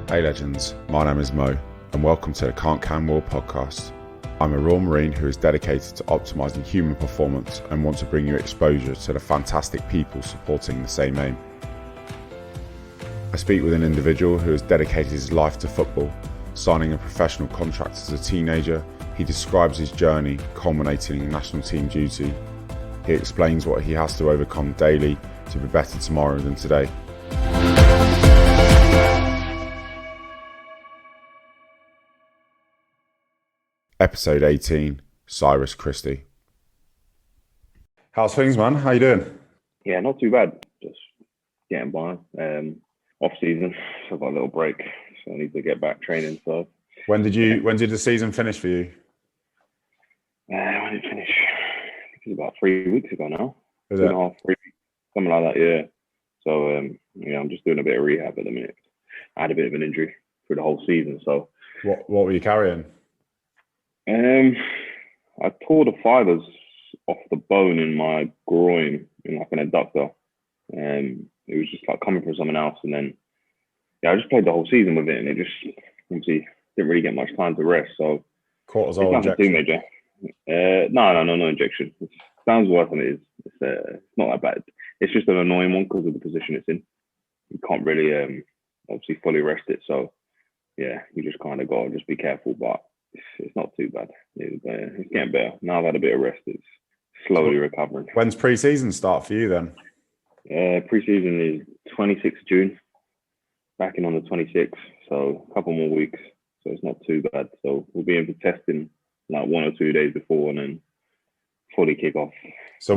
Hey legends, my name is Mo and welcome to the Can't Can Will podcast. I'm a Royal Marine who is dedicated to optimising human performance and want to bring you exposure to the fantastic people supporting the same aim. I speak with an individual who has dedicated his life to football, signing a professional contract as a teenager. He describes his journey culminating in national team duty. He explains what he has to overcome daily to be better tomorrow than today. Episode 18, Cyrus Christie. How's things, man? How you doing? Yeah, not too bad. Just getting by. Off season, so I've got a little break, so I need to get back training. So when did the season finish for you? When did it finish? I think it was about 3 weeks ago now. Is 2.5, 3 weeks, something like that. Yeah. So I'm just doing a bit of rehab at the minute. I had a bit of an injury through the whole season. So what were you carrying? I tore the fibers off the bone in my groin in like an adductor. It was just like coming from something else, and then I just played the whole season with it, and it just obviously didn't really get much time to rest. So Cortisol injection? Too major. No injection. It sounds worse than it is. It's not that bad. It's just an annoying one because of the position it's in. You can't really obviously fully rest it. So yeah, you just kind of got to just be careful, but it's not too bad. It's getting better. Now I've had a bit of rest. It's slowly recovering. When's pre-season start for you then? Pre-season is 26th June. Back in on the 26th, so a couple more weeks. So it's not too bad. So we'll be in for testing like 1 or 2 days before, and then fully kick off. So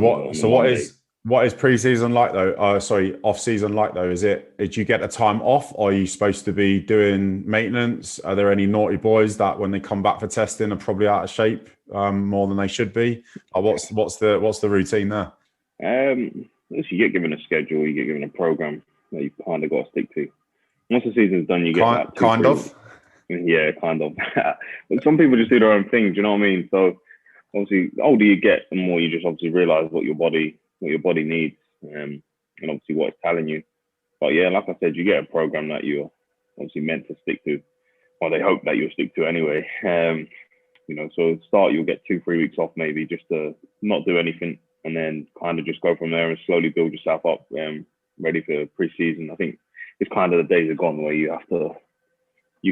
what is pre-season like though? Off-season like though? Did you get a time off, or are you supposed to be doing maintenance? Are there any naughty boys that when they come back for testing are probably out of shape more than they should be? Or what's the routine there? You get given a schedule, you get given a program that you kind of got to stick to. Once the season's done, you get like kind of. Yeah, kind of. But some people just do their own thing. Do you know what I mean? So obviously, the older you get, the more you just obviously realize what your body needs, and obviously what it's telling you. But yeah, like I said, you get a program that you're obviously meant to stick to, or they hope that you'll stick to anyway. So at the start you'll get 2-3 weeks off maybe just to not do anything, and then kind of just go from there and slowly build yourself up, ready for pre-season. I think it's kind of the days are gone where you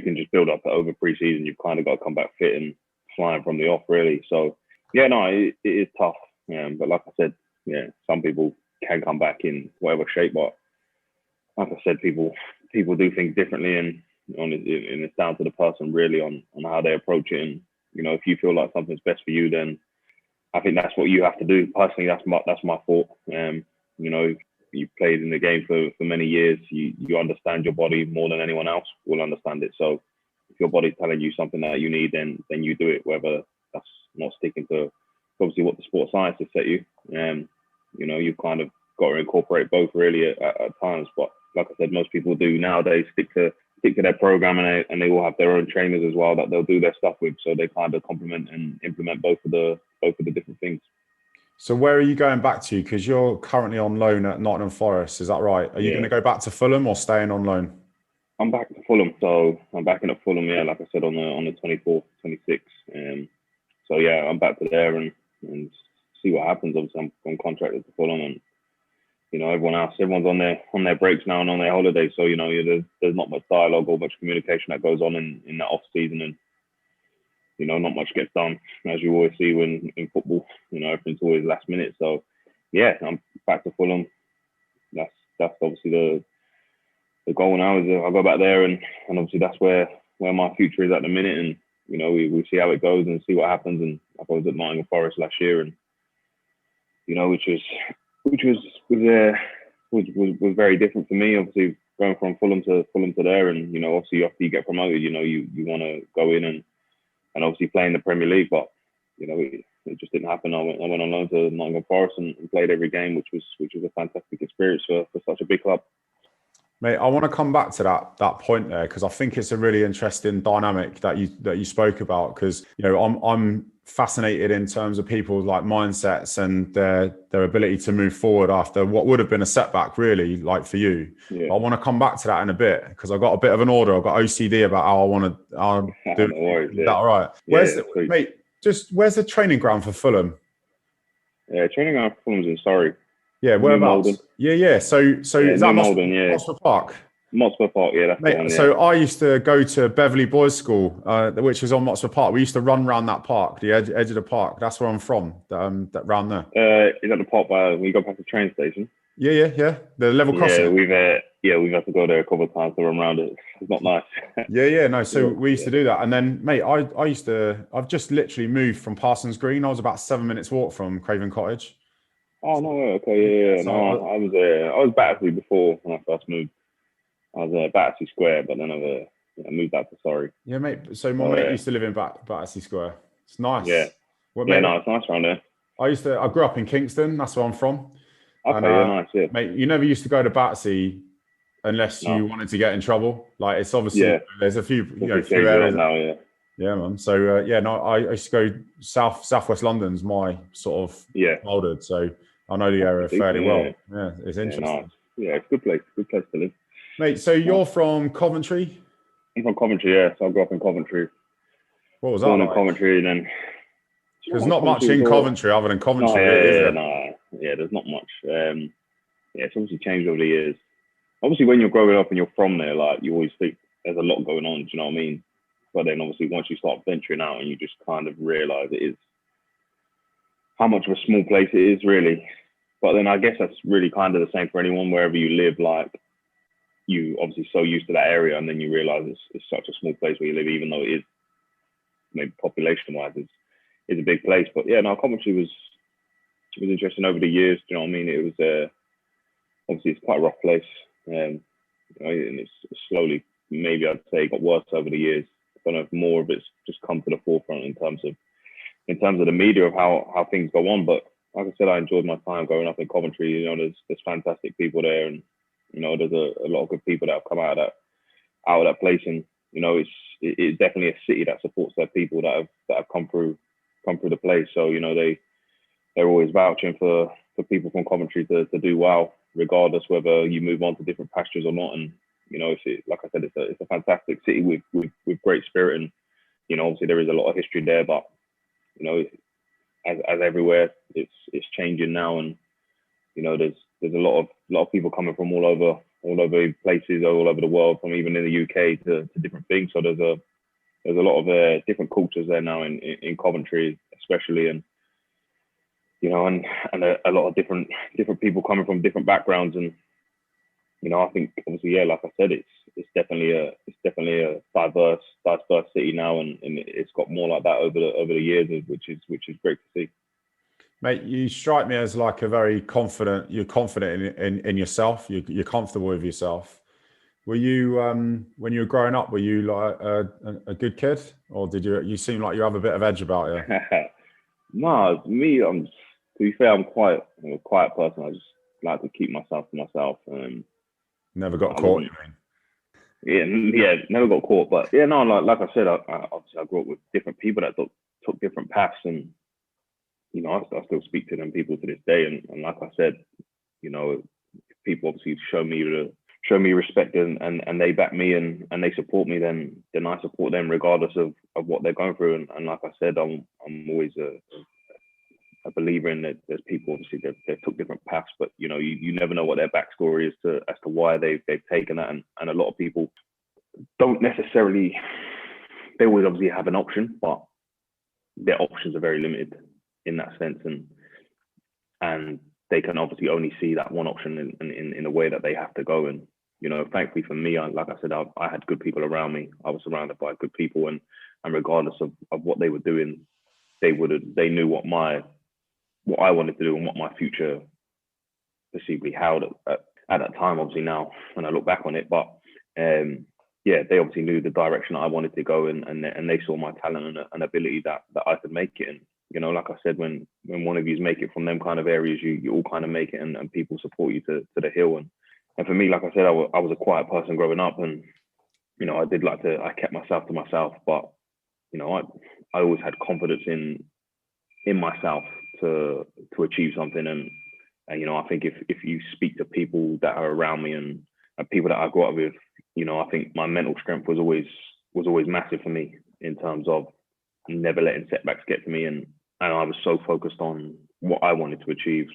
can just build up over pre-season. You've kind of got to come back fit and flying from the off really. So yeah, no, it is tough. But like I said, yeah, some people can come back in whatever shape, but like I said, people do things differently, and it's down to the person really on how they approach it. And if you feel like something's best for you, then I think that's what you have to do. Personally, that's my thought. You've played in the game for many years. You understand your body more than anyone else will understand it. So if your body's telling you something that you need, then you do it, whether that's not sticking to obviously what the sports science has set you. You've kind of got to incorporate both really at times. But like I said, most people do nowadays stick to their program, and they will have their own trainers as well that they'll do their stuff with. So they kind of complement and implement both of the different things. So where are you going back to? Because you're currently on loan at Nottingham Forest, is that right? Are you going to go back to Fulham or staying on loan? I'm back to Fulham, so I'm back in at Fulham. Yeah, like I said, on the 24th, 26th. So yeah, I'm back to there and see what happens. Obviously, I'm contracted to Fulham, and everyone's on their breaks now and on their holidays. So there's not much dialogue or much communication that goes on in that off season, and not much gets done, as you always see when in football. Everything's always last minute. So yeah, I'm back to Fulham. That's obviously the goal now. Is I go back there, and obviously that's where my future is at the minute. And we see how it goes and see what happens. And I was at Nottingham Forest last year, and which was very different for me. Obviously going from Fulham to there, and obviously after you get promoted, you want to go in and obviously play in the Premier League, but it just didn't happen. I went on loan to Nottingham Forest and played every game, which was a fantastic experience for such a big club. Mate, I want to come back to that point there because I think it's a really interesting dynamic that you spoke about. Because I'm fascinated in terms of people's like mindsets and their ability to move forward after what would have been a setback, really, like for you. Yeah. I want to come back to that in a bit because I've got a bit of an order. I've got OCD about how I want to do. No worries, Is that all right? Yeah, Where's the training ground for Fulham? Yeah, training ground for Fulham's in Surrey. Yeah, whereabouts? Yeah. So is that Mosper Park? Motspur Park, yeah, that's the one. Yeah. So I used to go to Beverley Boys School, which was on Motspur Park. We used to run around that park, the edge of the park. That's where I'm from, that round there. Is that the park by when you go past the train station? Yeah. The level crossing. We've had to go there a couple of times to run around it. It's not nice. No. So we used to do that, and then, mate, I've just literally moved from Parsons Green. I was about 7 minutes walk from Craven Cottage. Oh no way! Okay, yeah. So No, I was Battersea before when I first moved. I was at Battersea Square, but then I moved out to Surrey. Yeah, mate. So my mate used to live in Battersea Square. It's nice. Yeah. Mate, it's nice around there. I grew up in Kingston. That's where I'm from. Okay, nice. Yeah. Mate, you never used to go to Battersea unless you wanted to get in trouble. Like, it's obviously there's a few few areas now. Yeah. Yeah, man. So I used to go southwest London's my sort of molded, so I know the area fairly well. Yeah, it's interesting. Nice. Yeah, it's a good place. Good place to live. Mate, so you're from Coventry? I'm from Coventry, yeah. So I grew up in Coventry. What was that Born like? in Coventry, and then there's not much in Coventry other than Coventry. There's not much. It's obviously changed over the years. Obviously, when you're growing up and you're from there, like, you always think there's a lot going on. Do you know what I mean? But then obviously once you start venturing out and you just kind of realise it is how much of a small place it is, really. But then I guess that's really kind of the same for anyone, wherever you live. Like, you obviously so used to that area, and then you realise it's such a small place where you live, even though it is, maybe population-wise, is a big place. But yeah, no, Coventry was interesting over the years. Do you know what I mean? It was obviously it's quite a rough place, and it's slowly, maybe I'd say, got worse over the years. I don't know if more of it's just come to the forefront in terms of the media of how things go on. But like I said, I enjoyed my time growing up in Coventry. There's fantastic people there, and there's a lot of good people that have come out of that place, and it's definitely a city that supports their people that have come through the place. So they're always vouching for people from Coventry to do well, regardless whether you move on to different pastures or not. And like I said, it's a fantastic city with great spirit, and obviously there is a lot of history there, but as everywhere, it's changing now, and there's a lot of people coming from all over places, all over the world, from even in the UK to different things. So there's a lot of different cultures there now in Coventry, especially, and and a lot of different people coming from different backgrounds. And I think obviously, like I said, it's definitely a diverse city now, and it's got more like that over the years, which is great to see. Mate, you strike me as like a very confident. You're confident in yourself. You're comfortable with yourself. Were you when you were growing up? Were you like a good kid, or did you seem like you have a bit of edge about you? No, me. To be fair, I'm quite a quiet person. I just like to keep myself to myself. Never got caught, you mean? Yeah, never got caught. But yeah, no, like I said, obviously I grew up with different people that took different paths, and I still speak to them people to this day. And like I said, people obviously show me respect, and they back me and they support me, then I support them regardless of what they're going through. And like I said, I'm always a believer in that there's people obviously that took different paths, but you never know what their backstory is as to why they've taken that, and a lot of people don't necessarily. They always obviously have an option, but their options are very limited in that sense, and they can obviously only see that one option in the way that they have to go. And thankfully for me, like I said, I had good people around me. I was surrounded by good people, and regardless of what they were doing, they knew what I wanted to do and what my future perceivably held at that time. Obviously now, when I look back on it, but they obviously knew the direction I wanted to go, and they saw my talent and ability that I could make it. And like I said, when one of you make it from them kind of areas, you all kind of make it, and people support you to the hill. And And for me, like I said, I was a quiet person growing up, and I kept myself to myself, but I always had confidence in myself to achieve something. And I think if you speak to people that are around me and people that I grew up with, I think my mental strength was always massive for me in terms of never letting setbacks get to me. And I was so focused on what I wanted to achieve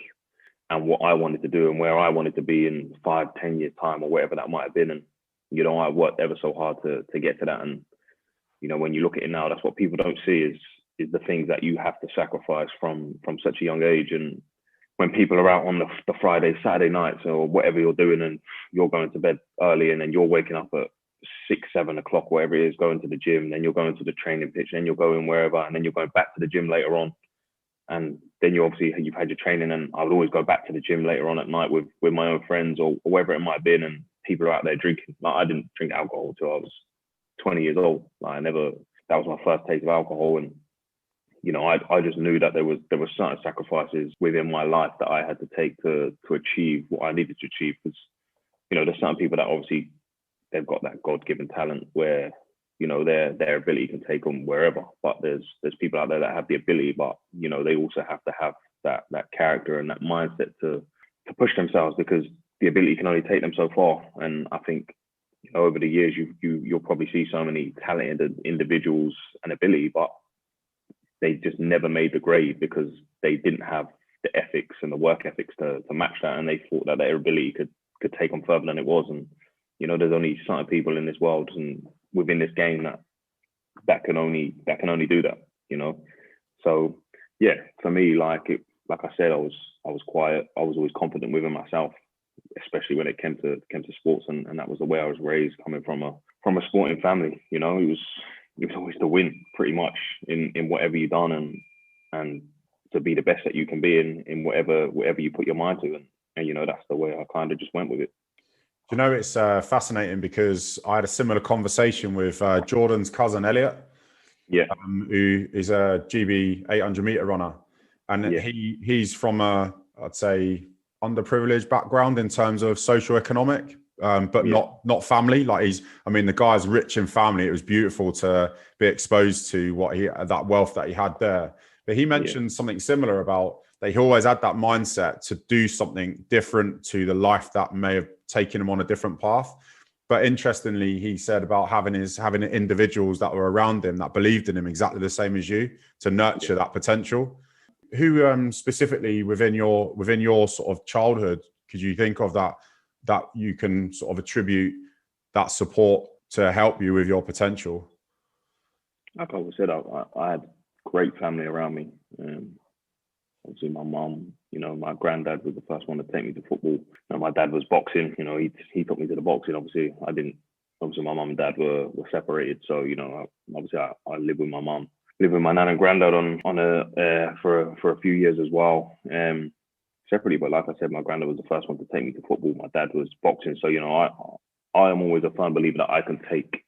and what I wanted to do and where I wanted to be in 5-10 years time or whatever that might have been. And I worked ever so hard to get to that. And when you look at it now, that's what people don't see is the things that you have to sacrifice from such a young age. And when people are out on the Friday, Saturday nights or whatever you're doing, and you're going to bed early, and then you're waking up at 6-7 o'clock, wherever it is, going to the gym, then you're going to the training pitch, then you're going wherever, and then you're going back to the gym later on. And then you've had your training, and I would always go back to the gym later on at night with my own friends or wherever it might have been, and people are out there drinking. Like, I didn't drink alcohol until I was 20 years old. That was my first taste of alcohol. And I just knew that there was certain sacrifices within my life that I had to take to achieve what I needed to achieve. Because there's some people that obviously they've got that God-given talent where their ability can take them wherever. But there's people out there that have the ability, but they also have to have that character and that mindset to push themselves, because the ability can only take them so far. And I think over the years you'll probably see so many talented individuals and ability, but they just never made the grade because they didn't have the ethics and the work ethics to match that, and they thought that their ability could take them further than it was. And there's only certain people in this world and within this game that can only do that. So yeah, for me, like I said, I was quiet. I was always confident within myself, especially when it came to sports, and that was the way I was raised, coming from a sporting family. It was always to win pretty much in whatever you've done, and to be the best that you can be in whatever you put your mind to. And that's the way I kind of just went with it. It's fascinating because I had a similar conversation with Jordan's cousin, Elliot, who is a GB 800 meter runner. And he's from I'd say, underprivileged background in terms of socioeconomic, but not family. Like the guy's rich in family. It was beautiful to be exposed to that wealth that he had there. But he mentioned something similar about that he always had that mindset to do something different to the life that may have taken him on a different path. But interestingly, he said about having individuals that were around him that believed in him exactly the same as you to nurture that potential. Who specifically within your sort of childhood could you think of that you can sort of attribute that support to help you with your potential? Like I said, I had great family around me. Obviously, my mum, my granddad was the first one to take me to football. And my dad was boxing. He took me to the boxing. Obviously, I didn't. Obviously, my mum and dad were separated. So, I lived with my mum. Lived with my nan and granddad for a few years as well, separately. But like I said, my granddad was the first one to take me to football. My dad was boxing. So, I am always a firm believer that I can take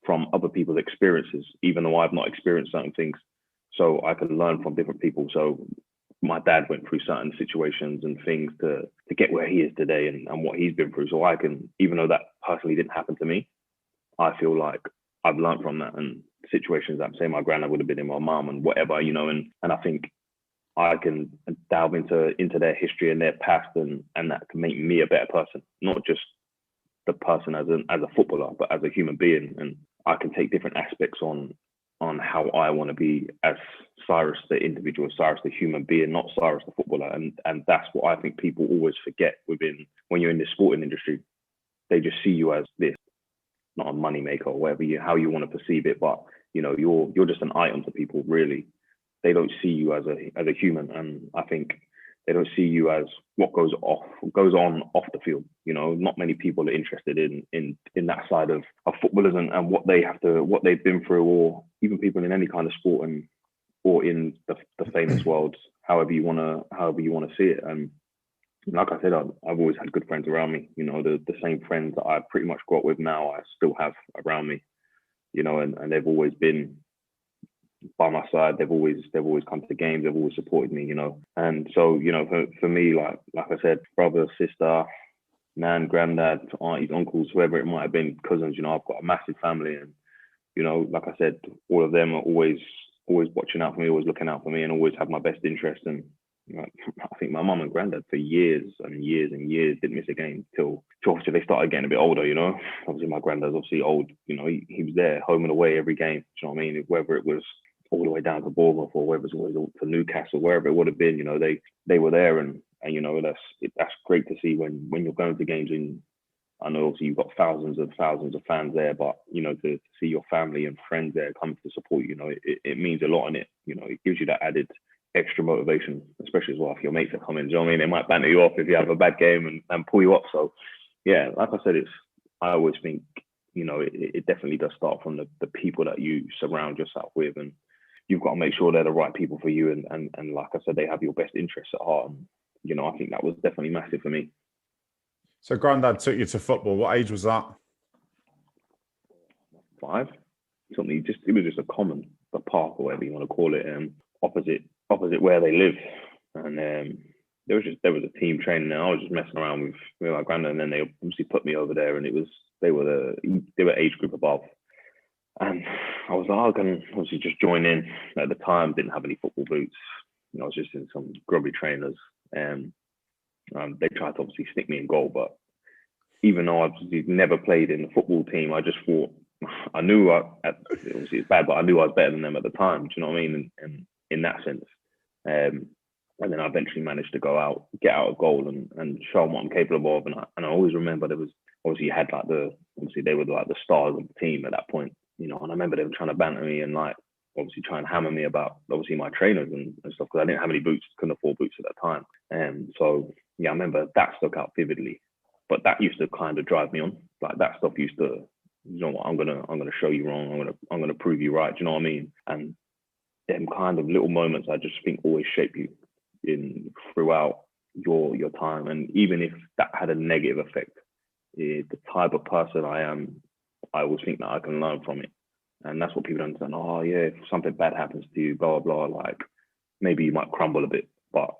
from other people's experiences, even though I've not experienced certain things. So I can learn from different people. So my dad went through certain situations and things to get where he is today and what he's been through. So I can, even though that personally didn't happen to me, I feel like I've learned from that, and situations that say my granddad would have been in my mum and whatever, and I think I can delve into their history and their past, and that can make me a better person, not just the person as a footballer, but as a human being. And I can take different aspects on how I want to be as Cyrus the individual, Cyrus the human being, not Cyrus the footballer. And that's what I think people always forget when you're in the sporting industry. They just see you as this, not a moneymaker or whatever how you want to perceive it, but you're just an item to people. Really, they don't see you as a human, and I think they don't see you as what goes on off the field. Not many people are interested in that side of footballers and what they've been through, or even people in any kind of sport or in the famous world, however you want to see it. And like I said, I've always had good friends around me. The same friends that I pretty much grew up with now, I still have around me. And they've always been by my side. They've always come to games. They've always supported me. And so for me, like I said, brother, sister, nan, granddad, aunties, uncles, whoever it might have been, cousins. I've got a massive family, and like I said, all of them are always watching out for me, always looking out for me, and always have my best interest. And I think my mum and granddad for years and years and years didn't miss a game till obviously they started getting a bit older. Obviously my granddad's obviously old. He was there home and away every game. Do you know what I mean? Whether it was all the way down to Bournemouth or whether it was to Newcastle, wherever it would have been, they were there, and that's great to see when you're going to games. And I know obviously you've got thousands of fans there, but to see your family and friends there come to support you, it means a lot, and it gives you that added extra motivation, especially as well if your mates are coming. Do you know what I mean? They might banter you off if you have a bad game and pull you up. So yeah, like I said, I always think it definitely does start from the people that you surround yourself with, and you've got to make sure they're the right people for you, and like I said, they have your best interests at heart. And I think that was definitely massive for me. So granddad took you to football. What age was that? 5. Something it was just the park or whatever you want to call it, opposite where they live. And there was a team training, and I was just messing around with my granddad, and then they obviously put me over there, and they were age group above. And I was like, I can obviously just join in. At the time, didn't have any football boots. I was just in some grubby trainers. They tried to obviously stick me in goal, but even though I've never played in the football team, I just thought I knew obviously it's bad, but I knew I was better than them at the time. Do you know what I mean? And in that sense, and then I eventually managed to get out of goal and show them what I'm capable of. And I always remember there was obviously you had they were like the stars of the team at that point. And I remember them trying to banter me and obviously try and hammer me about obviously my trainers and stuff, because I didn't have any boots, couldn't afford boots at that time. And so yeah, I remember that stuck out vividly. But that used to kind of drive me on. Like that stuff used to, what, I'm gonna show you wrong. I'm gonna prove you right. Do you know what I mean? And them kind of little moments, I just think always shape you throughout your time. And even if that had a negative effect, the type of person I am, I always think that I can learn from it. And that's what people don't understand. Oh yeah, if something bad happens to you, blah blah blah, like maybe you might crumble a bit, but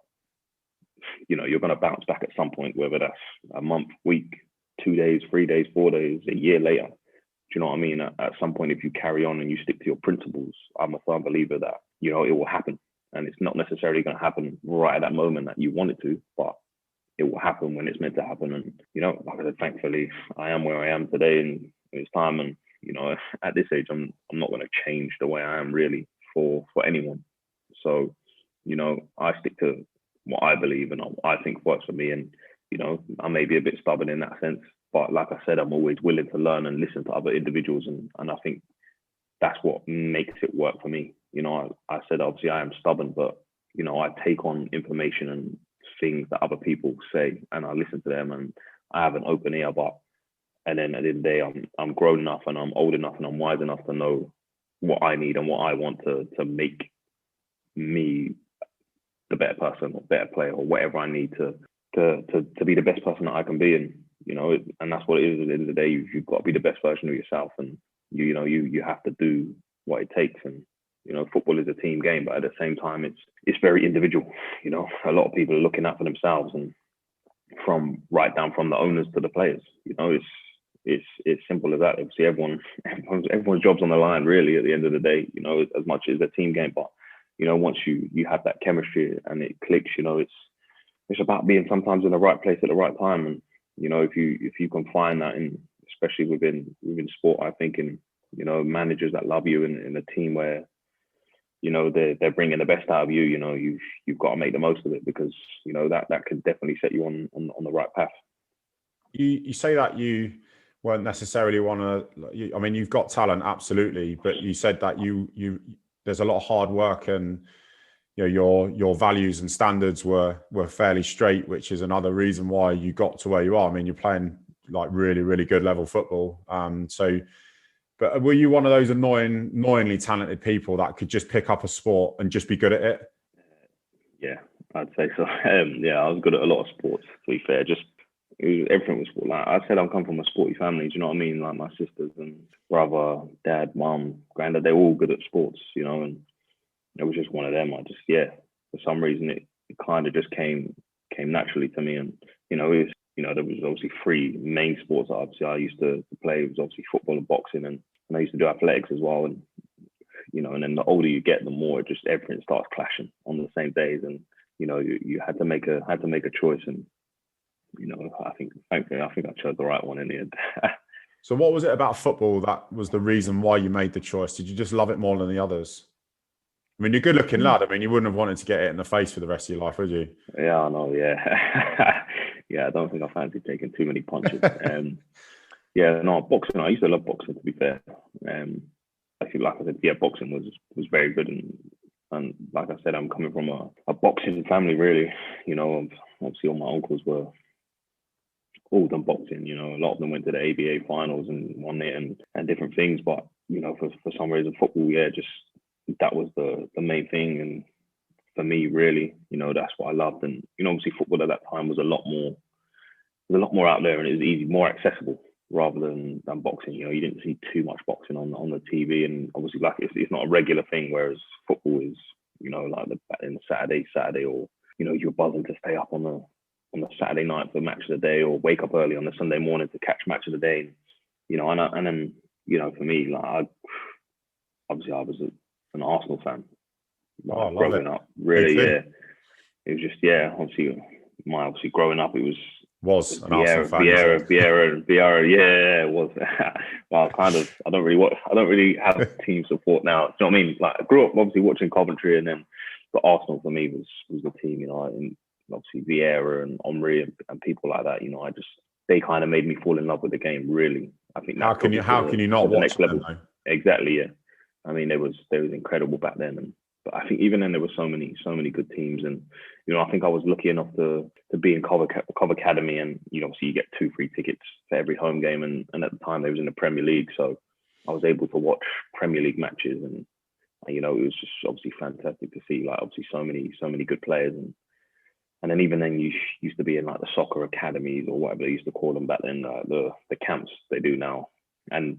you're going to bounce back at some point, whether that's a month, week, 2 days, 3 days, 4 days, a year later. Do you know what I mean? At some point, if you carry on and you stick to your principles, I'm a firm believer that it will happen. And it's not necessarily going to happen right at that moment that you want it to, but it will happen when it's meant to happen. And like I said, thankfully I am where I am today, and it's time. And at this age, I'm not going to change the way I am really for anyone. So I stick to what I believe and what I think works for me. And I may be a bit stubborn in that sense, but like I said, I'm always willing to learn and listen to other individuals, and I think that's what makes it work for me. I said obviously I am stubborn, but I take on information and things that other people say, and I listen to them, and I have an open ear. And then at the end of the day, I'm grown enough and I'm old enough and I'm wise enough to know what I need and what I want to make me the better person or better player or whatever I need to be the best person that I can be. And and that's what it is. At the end of the day, you've got to be the best version of yourself, and you have to do what it takes. And football is a team game, but at the same time, it's very individual. A lot of people are looking out for themselves, and from right down from the owners to the players. It's simple as that. Obviously, everyone's job's on the line really at the end of the day. As much as a team game, but once you have that chemistry and it clicks, it's about being sometimes in the right place at the right time. And if you can find that, especially within sport, I think in managers that love you in a team where they're bringing the best out of you, you've got to make the most of it, because that can definitely set you on the right path. You say that you weren't necessarily I mean, you've got talent, absolutely, but you said that you there's a lot of hard work, and your values and standards were fairly straight, which is another reason why you got to where you are. I mean, you're playing like really, really good level football. But were you one of those annoyingly talented people that could just pick up a sport and just be good at it? Yeah, I'd say so. I was good at a lot of sports, to be fair. Everything was sport. Like I said, I come from a sporty family. Do you know what I mean? Like my sisters and brother, dad, mum, granddad, they're all good at sports, and it was just one of them. For some reason, it kind of just came naturally to me. And, there was obviously three main sports that obviously I used to play. It was obviously football and boxing, and I used to do athletics as well. And and then the older you get, the more just everything starts clashing on the same days, and you had to make a choice, and I think I chose the right one in the end. So what was it about football that was the reason why you made the choice? Did you just love it more than the others? I mean, you're a good-looking lad. I mean, you wouldn't have wanted to get it in the face for the rest of your life, would you? Yeah, I know. Yeah, yeah. I don't think I fancy taking too many punches. Yeah, no, boxing. I used to love boxing. To be fair, I feel like I said, yeah, boxing was very good, and like I said, I'm coming from a boxing family, really. Obviously all my uncles were all done boxing. A lot of them went to the ABA finals and won it and different things. But for some reason, football, yeah, just that was the main thing. And for me, really, that's what I loved. And obviously football at that time was a lot more out there, and it was easy, more accessible rather than boxing. You didn't see too much boxing on the TV, and obviously like it's not a regular thing. Whereas football is, like in the Saturday, or you're buzzing to stay up on the Saturday night for match of the day, or wake up early on the Sunday morning to catch match of the day. And then for me, like I was an Arsenal fan. Growing up, really, yeah. It was just, yeah. Obviously growing up, it was an Arsenal fan. Vieira, yeah, it was. Well, I don't really have team support now. Do you know what I mean? Like I grew up obviously watching Coventry, and then the Arsenal for me was the team. And obviously Vieira and Henry and people like that. They kind of made me fall in love with the game. Really, I think. How can you not watch them though? Exactly, yeah. I mean, they was incredible back then, but I think even then there were so many good teams, and I think I was lucky enough to be in Cov Academy, and obviously you get 2 free tickets for every home game, and at the time they was in the Premier League, so I was able to watch Premier League matches, and it was just obviously fantastic to see, like, obviously so many good players, and then even then you used to be in like the soccer academies or whatever they used to call them back then, the camps they do now. And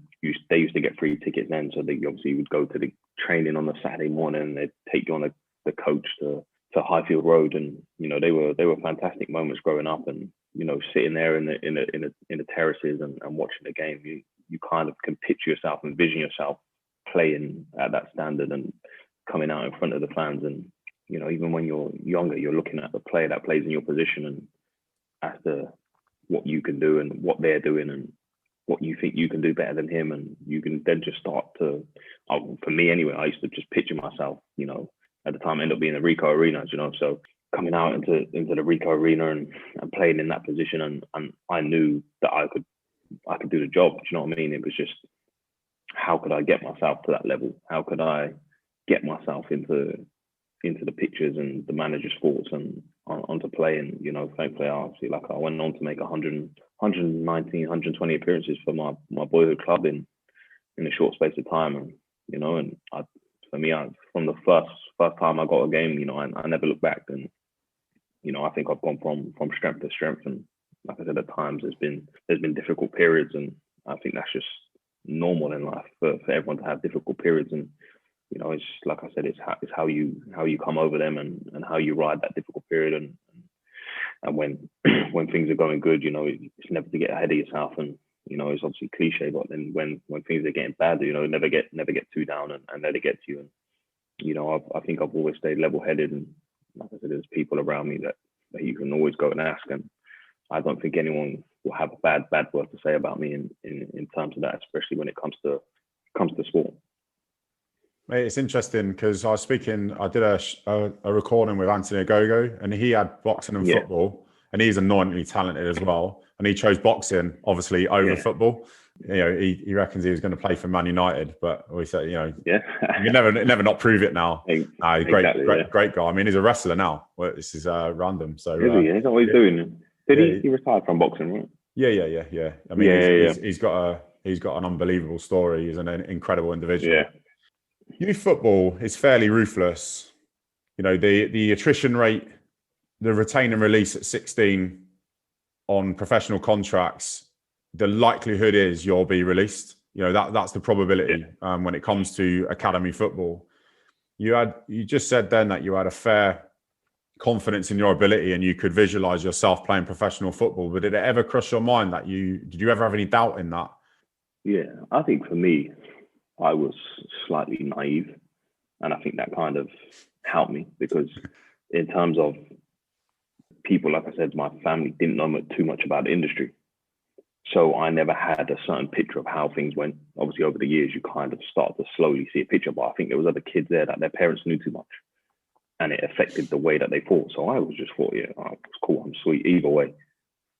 they used to get free tickets then, so they obviously would go to the training on the Saturday morning, and they'd take you on the coach to Highfield Road, and they were fantastic moments growing up, and sitting there in the terraces and watching the game, you kind of can picture yourself, envision yourself playing at that standard and coming out in front of the fans, and even when you're younger, you're looking at the player that plays in your position and as to what you can do and what they're doing and what you think you can do better than him, and you can then just start to, for me anyway, I used to just picture myself, at the time it ended up being the Rico Arena, so coming out into the Rico Arena and playing in that position, and I knew that I could do the job. Do you know what I mean? It was just, how could I get myself to that level? How could I get myself into the pictures and the manager's thoughts and onto playing? Thankfully, obviously, like I went on to make 119, 120 appearances for my boyhood club in a short space of time, and for me, from the first time I got a game, I never looked back, and I think I've gone from strength to strength, and like I said, at times there's been difficult periods, and I think that's just normal in life for everyone to have difficult periods, and it's like I said, it's how you come over them and how you ride that difficult period, and when things are going good, it's never to get ahead of yourself, and it's obviously cliche, but then when things are getting bad, never get too down and let it get to you. And I think I've always stayed level-headed, and like I said, there's people around me that you can always go and ask, and I don't think anyone will have a bad word to say about me in terms of that, especially when it comes to sport. Mate, it's interesting because I did a recording with Anthony Ogogo, and he had boxing and football, and he's anointedly talented as well. And he chose boxing, obviously, over football. He reckons he was going to play for Man United, but we said, you can never not prove it now. Great guy. I mean, he's a wrestler now. Well, this is random. So he's always doing. He retired from boxing, right? Yeah. I mean, he's got an unbelievable story. He's an incredible individual. Yeah. Youth football is fairly ruthless. The attrition rate, the retain and release at 16 on professional contracts, the likelihood is you'll be released. That's the probability when it comes to academy football. You just said then that you had a fair confidence in your ability and you could visualize yourself playing professional football. But did it ever cross your mind that did you ever have any doubt in that? Yeah, I think for me, I was slightly naive. And I think that kind of helped me because in terms of people, like I said, my family didn't know too much about the industry. So I never had a certain picture of how things went. Obviously, over the years, you kind of start to slowly see a picture. But I think there was other kids there that their parents knew too much. And it affected the way that they thought. So I always just thought, yeah, it's cool, I'm sweet. Either way,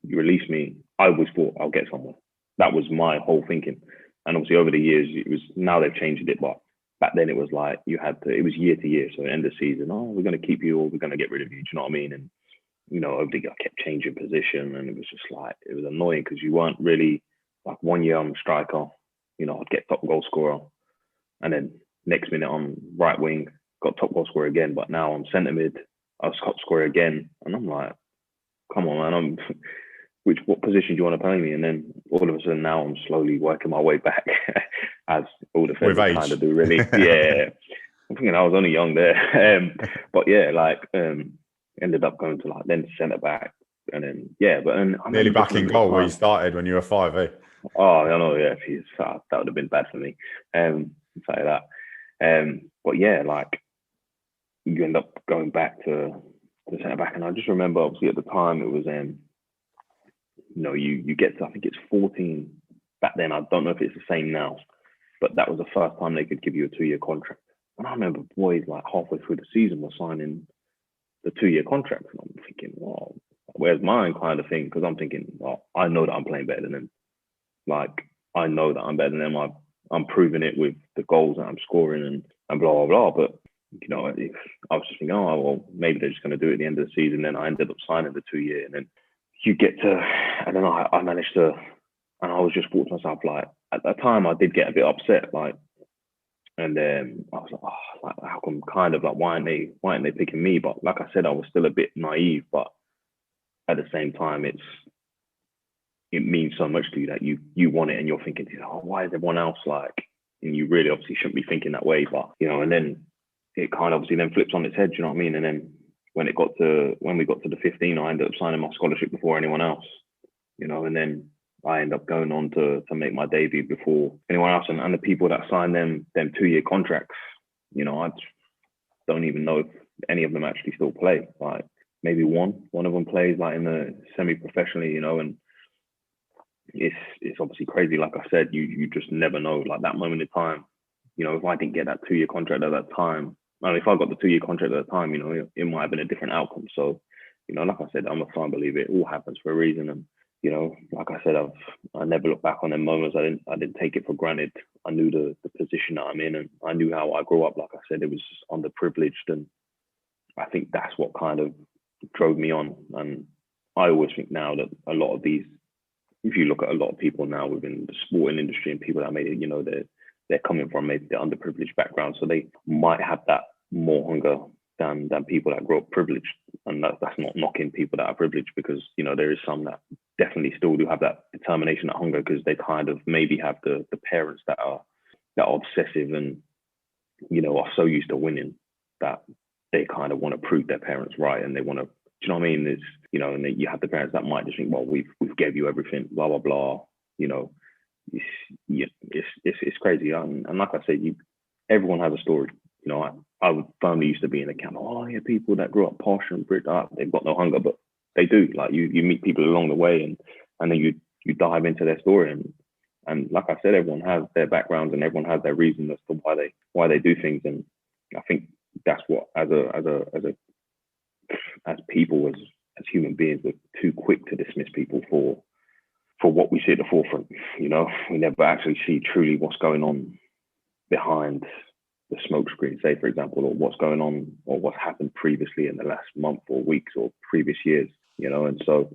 you release me, I always thought I'll get somewhere. That was my whole thinking. And obviously over the years, now they've changed it, but back then it was like it was year to year. So end of season, we're going to keep you or we're going to get rid of you. Do you know what I mean? And, over the year I kept changing position and it was just like, it was annoying because you weren't really, like 1 year I'm a striker, I'd get top goal scorer. And then next minute I'm right wing, got top goal scorer again, but now I'm centre mid, I was top scorer again. And I'm like, come on, man, what position do you want to play me? And then all of a sudden now I'm slowly working my way back as all the fans kind of do, really. Yeah. I'm thinking I was only young there. But yeah, ended up going to then centre back. And then, nearly back in goal where you started when you were 5, eh? Oh, I know, yeah. That would have been bad for me. Say that. But yeah, you end up going back to the centre back. And I just remember, obviously, at the time, it was, you get to, I think it's 14 back then. I don't know if it's the same now, but that was the first time they could give you a 2-year contract. And I remember boys halfway through the season were signing the 2-year contracts. And I'm thinking, well, where's mine kind of thing? Because I'm thinking, well, I know that I'm playing better than them. I know that I'm better than them. I'm proving it with the goals that I'm scoring and blah, blah, blah. But, I was just thinking, well, maybe they're just going to do it at the end of the season. Then I ended up signing the 2-year. And then you get to, I don't know, I managed to, and I was just thought to myself, at that time I did get a bit upset, and then I was like, how come why aren't they picking me? But like I said, I was still a bit naive, but at the same time, it means so much to you that you want it and you're thinking, why is everyone else and you really obviously shouldn't be thinking that way, but, and then it kind of obviously then flips on its head, do you know what I mean? And then when we got to the 15, I ended up signing my scholarship before anyone else, and then I ended up going on to make my debut before anyone else. And the people that signed them 2-year contracts, I don't even know if any of them actually still play. Maybe one of them plays in the semi-professionally, and it's obviously crazy. Like I said, you just never know. That moment in time, if I didn't get that 2-year contract at that time, if I got the 2-year contract at the time, it might have been a different outcome. So, like I said, I'm a firm believer. It all happens for a reason. And, like I said, I never look back on them moments. I didn't take it for granted. I knew the position that I'm in, and I knew how I grew up. Like I said, it was just underprivileged. And I think that's what kind of drove me on. And I always think now that a lot of these, if you look at a lot of people now within the sporting industry and people that made it, they're coming from maybe the underprivileged background. So they might have that more hunger than people that grow up privileged. And that's not knocking people that are privileged, because, there is some that definitely still do have that determination, that hunger, because they kind of maybe have the parents that are obsessive and, are so used to winning that they kind of want to prove their parents right. And they want to, do you know what I mean? It's, and you have the parents that might just think, well, we've gave you everything, blah, blah, blah, it's crazy. And like I said, everyone has a story. I would firmly used to be in the camp. Oh yeah, people that grew up posh and bricked up, they've got no hunger, but they do. You meet people along the way, and then you dive into their story, and like I said, everyone has their backgrounds and everyone has their reasons as to why they do things. And I think that's what as people, as human beings, we're too quick to dismiss people for what we see at the forefront. We never actually see truly what's going on behind the smoke screen, say, for example, or what's going on or what's happened previously in the last month or weeks or previous years, and so,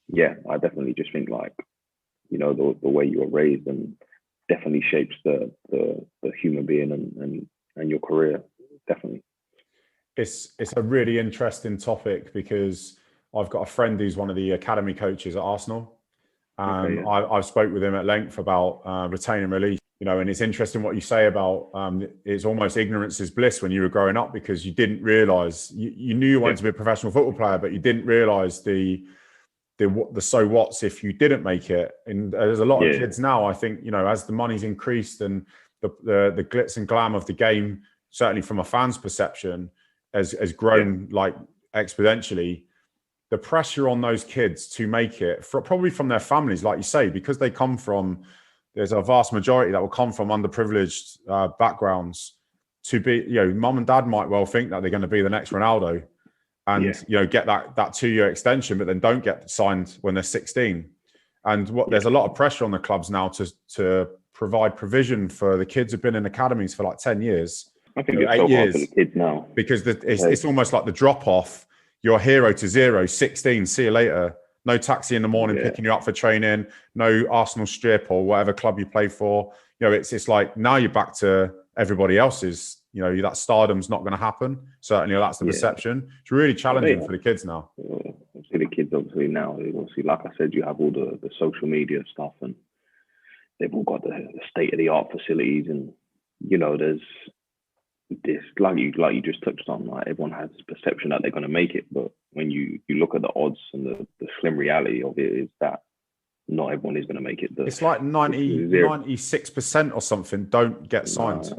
yeah, I definitely just think the way you were raised and definitely shapes the human being and your career, definitely. It's a really interesting topic because I've got a friend who's one of the academy coaches at Arsenal. Okay, yeah. I've spoke with him at length about retain and release, and it's interesting what you say about it's almost ignorance is bliss when you were growing up, because you didn't realise, you knew you wanted to be a professional football player, but you didn't realise the so what's if you didn't make it. And there's a lot of kids now, I think, as the money's increased and the glitz and glam of the game, certainly from a fan's perception, has grown like exponentially. The pressure on those kids to make it, probably from their families, like you say, because they come from, there's a vast majority that will come from underprivileged backgrounds, to be, mum and dad might well think that they're going to be the next Ronaldo and, get that 2-year extension, but then don't get signed when they're 16. And there's a lot of pressure on the clubs now to provide provision for the kids who've been in academies for like 10 years. I think it's 8 years for the kids now. Because it's almost like the drop off. You're hero to zero, 16, see you later. No taxi in the morning picking you up for training, no Arsenal strip or whatever club you play for. It's like now you're back to everybody else's, that stardom's not going to happen. Certainly that's the perception. It's really challenging for the kids now. See the kids obviously now, obviously, like I said, you have all the social media stuff and they've all got the state-of-the-art facilities, and, there's this, like you just touched on, like everyone has this perception that they're going to make it, but when you look at the odds and the slim reality of it is that not everyone is going to make it. It's like 96% or something don't get signed.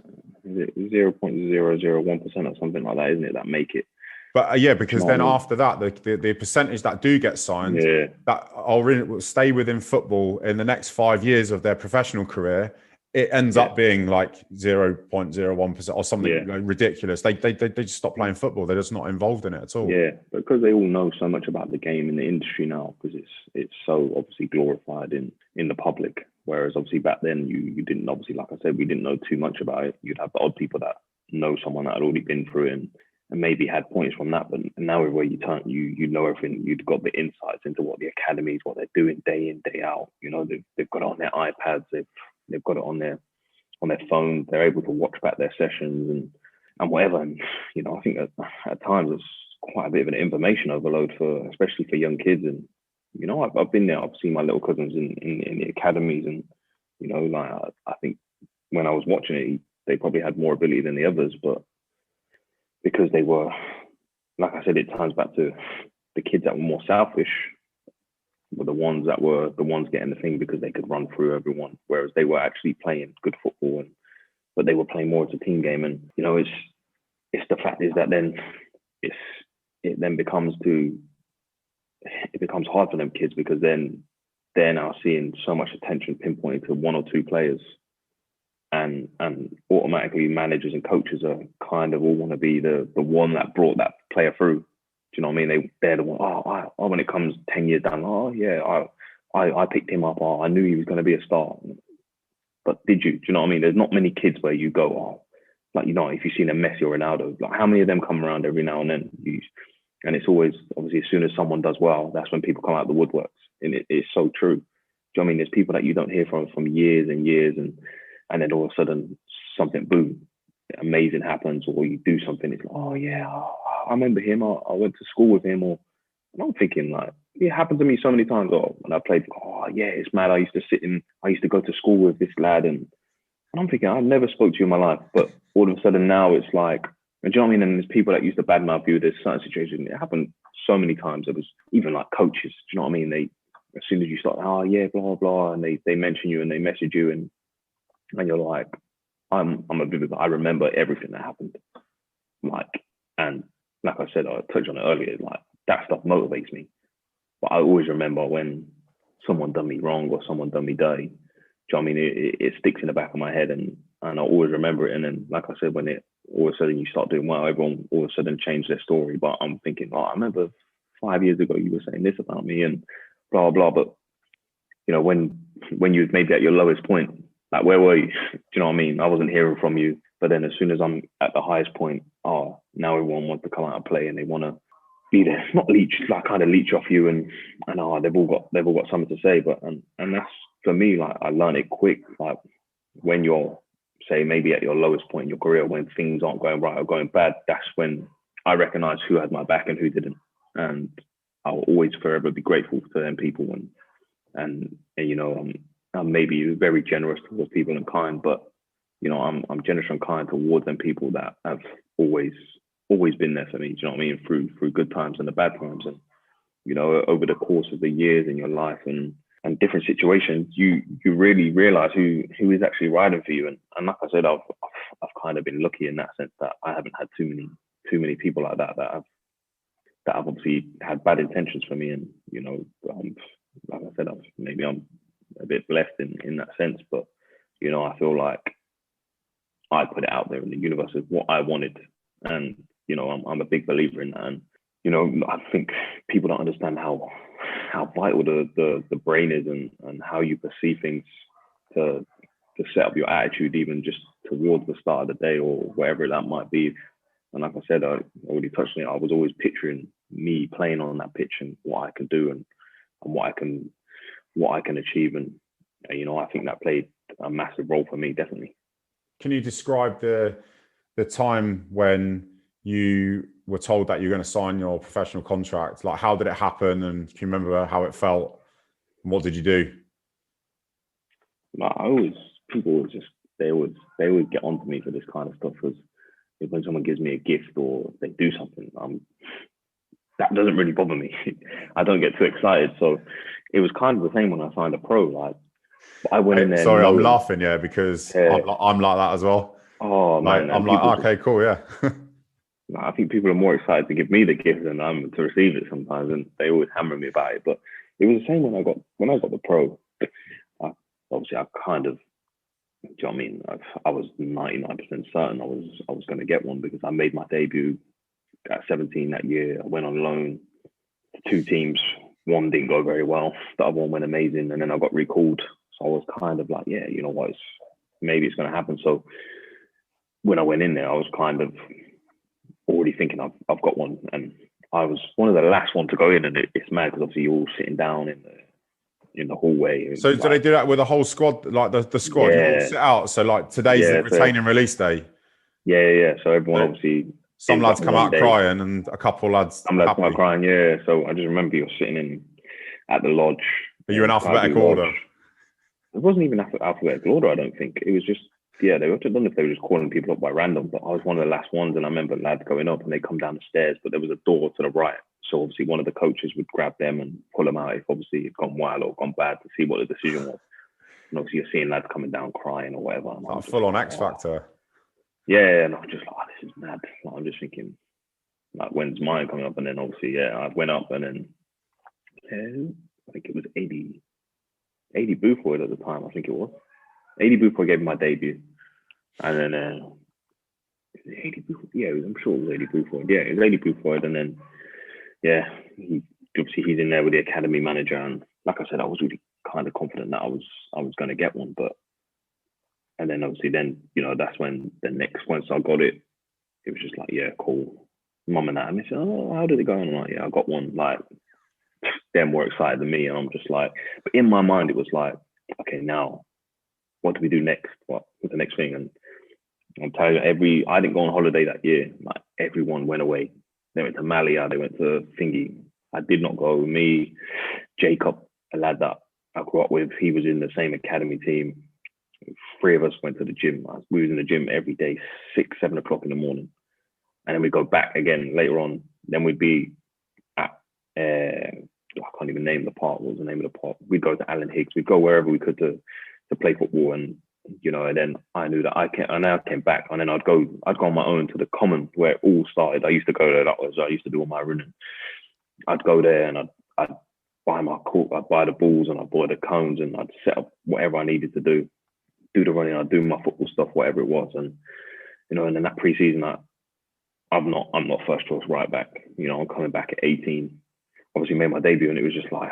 0.001% or something like that, isn't it, that make it? But because then after that, the percentage that do get signed, that will stay within football in the next 5 years of their professional career, it ends up being like 0.01% or something ridiculous. They just stop playing football. They're just not involved in it at all. Yeah, because they all know so much about the game in the industry now, because it's so obviously glorified in the public. Whereas obviously back then you didn't, obviously, like I said, we didn't know too much about it. You'd have the odd people that know someone that had already been through it and maybe had points from that. But now everywhere you turn, you know everything. You've got the insights into what the academies, what they're doing day in, day out. They've got it on their iPads. They've got it on their phones. They're able to watch back their sessions and whatever. And I think at times it's quite a bit of an information overload especially for young kids. And I've been there. I've seen my little cousins in the academies, and like I think when I was watching it, they probably had more ability than the others, but because they were, like I said, it ties back to the kids that were more selfish were the ones getting the thing because they could run through everyone, whereas they were actually playing good football, but they were playing more as a team game. And it's the fact is that then it becomes hard for them kids, because then they're now seeing so much attention pinpointed to one or two players, and automatically managers and coaches are kind of all want to be the one that brought that player through. Do you know what I mean? They're the one. When it comes 10 years down, I picked him up. I knew he was going to be a star. But did you? Do you know what I mean? There's not many kids where you go, if you've seen a Messi or Ronaldo, like how many of them come around every now and then? And it's always, obviously, as soon as someone does well, that's when people come out of the woodworks. And it's so true. Do you know what I mean? There's people that you don't hear from years and years, and then all of a sudden something, boom, amazing happens, or you do something. It's like, I remember him. I went to school with him, and I'm thinking like, it happened to me so many times. When I played, it's mad. I used to go to school with this lad, and I'm thinking, I never spoke to you in my life, but all of a sudden now it's like, do you know what I mean? And there's people that used to badmouth you. There's certain situations. It happened so many times. It was even like coaches. Do you know what I mean? They, as soon as you start, blah blah, and they mention you and they message you, and you're like, I'm a vivid. I remember everything that happened. And like I said, I touched on it earlier. Like that stuff motivates me. But I always remember when someone done me wrong or someone done me dirty. Do you know what I mean? It sticks in the back of my head, and I always remember it. And then, like I said, when it all of a sudden you start doing well, everyone all of a sudden changed their story. But I'm thinking, I remember 5 years ago you were saying this about me and blah blah. But when you maybe at your lowest point, like where were you? Do you know what I mean? I wasn't hearing from you. But then as soon as I'm at the highest point, now everyone wants to come out and play, and they want to be there, not leech, like kind of leech off you, and they've all got something to say. But and that's, for me, like I learned it quick. Like when you're, say, maybe at your lowest point in your career, when things aren't going right or going bad, that's when I recognize who had my back and who didn't. And I'll always forever be grateful to them people, and I'm maybe very generous towards people and kind, but I'm generous and kind towards them people that have always been there for me. Do you know what I mean? Through good times and the bad times, and over the course of the years in your life and different situations, you really realize who is actually riding for you. And like I said, I've kind of been lucky in that sense that I haven't had too many people like that have obviously had bad intentions for me. And like I said, maybe I'm a bit blessed in that sense, but I feel like I put it out there in the universe as what I wanted, and I'm a big believer in that. And I think people don't understand how vital the brain is and how you perceive things to set up your attitude, even just towards the start of the day or wherever that might be. And like I said, I already touched on it. I was always picturing me playing on that pitch and what I can do and what I can achieve. And I think that played a massive role for me, definitely. Can you describe the time when you were told that you're going to sign your professional contract? Like, how did it happen? And can you remember how it felt? And what did you do? People always get onto me for this kind of stuff, because when someone gives me a gift or they do something, that doesn't really bother me. I don't get too excited. So it was kind of the same when I signed a pro. Like, I went in there. Sorry, I'm laughing, because I'm like that as well. Oh man, I'm like, okay, cool, yeah. I think people are more excited to give me the gift than I'm to receive it sometimes, and they always hammer me about it. But it was the same when I got the pro. Obviously, I kind of, do you know what I mean? I was 99% certain I was going to get one, because I made my debut at 17 that year. I went on loan to 2 teams. One didn't go very well. The other one went amazing, and then I got recalled. So I was kind of like, yeah, you know what? Maybe it's going to happen. So when I went in there, I was kind of already thinking I've got one, and I was one of the last one to go in. And it's mad because obviously you're all sitting down in the hallway. So do they do that with the whole squad, like the squad? Yeah. You all sit out. So like today's the retain and release day. Yeah. So everyone obviously. Some lads come out crying, and a couple lads. Some lads come out crying. Yeah. So I just remember you're sitting at the lodge. Are you in alphabetical order? It wasn't even alphabetical order, I don't think. It was just, they were, I don't know if they were just calling people up by random, but I was one of the last ones, and I remember lads going up and they come down the stairs, but there was a door to the right. So obviously one of the coaches would grab them and pull them out if obviously it gone wild or gone bad, to see what the decision was. And obviously you're seeing lads coming down crying or whatever. Like full on X Factor. Yeah, and I'm just like, this is mad. Like, I'm just thinking, like, when's mine coming up? And then obviously, I went up, and then I think it was 80 Boothroyd at the time. I think it was 80 Boothroyd gave me my debut, and then 80 Boothroyd. Yeah, I'm sure it was 80 Boothroyd. Yeah, it was 80 Boothroyd, and then he's in there with the academy manager, and like I said, I was really kind of confident that I was going to get one, and then obviously that's when once I got it, it was just like, yeah, cool. Mum and Dad, and they said, oh, how did it go? And I'm like, yeah, I got one. Like, they're more excited than me, and I'm just like, but in my mind it was like, okay, now what do we do next? What was the next thing? And I'm telling you, I didn't go on holiday that year. Like, everyone went away. They went to Malia, they went to Thingy. I did not go. Me, Jacob, a lad that I grew up with, he was in the same academy team. 3 of us went to the gym. We was in the gym every day, 6, 7 o'clock in the morning, and then we go back again later on. Then we'd be at I can't even name the park. What was the name of the park? We'd go to Alan Higgs. We'd go wherever we could to play football, and and then I knew that I came back, and then I'd go on my own to the common where it all started. I used to go there. I used to do all my running. I'd go there and I'd buy my court, I'd buy the balls and I'd buy the cones, and I'd set up whatever I needed to do the running, I'd do my football stuff, whatever it was. And and then that pre-season, I'm not first choice right back. I'm coming back at 18. Obviously made my debut, and it was just like,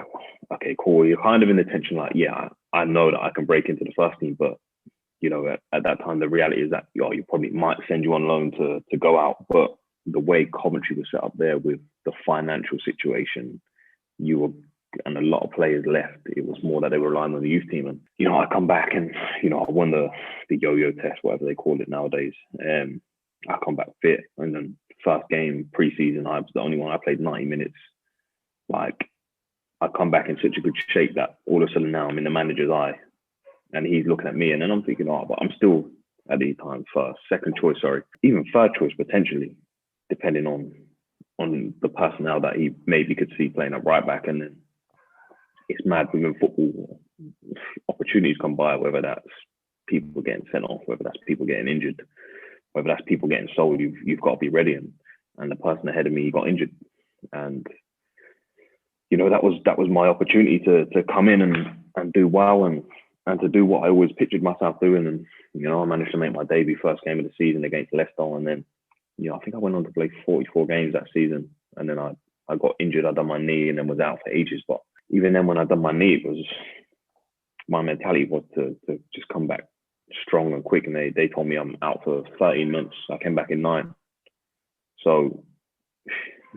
okay, cool. You're kind of in the tension, like, yeah, I know that I can break into the first team, but at that time the reality is that you probably might send you on loan to go out. But the way Coventry was set up there with the financial situation, and a lot of players left. It was more that they were relying on the youth team. And I come back and I won the yo-yo test, whatever they call it nowadays. I come back fit, and then first game pre-season, I was the only one. I played 90 minutes. Like, I come back in such a good shape that all of a sudden now I'm in the manager's eye, and he's looking at me, and then I'm thinking, oh, but I'm still at the time second choice, even third choice potentially, depending on the personnel that he maybe could see playing at right back. And then it's mad within football, opportunities come by, whether that's people getting sent off, whether that's people getting injured, whether that's people getting sold. You've got to be ready. And the person ahead of me, he got injured, and that was my opportunity to come in and do well and to do what I always pictured myself doing. And I managed to make my debut first game of the season against Leicester, and then I think I went on to play 44 games that season, and then I got injured. I done my knee and then was out for ages. But even then, when I done my knee, it was my mentality was to just come back strong and quick. And they told me I'm out for 13 months. I came back in 9. So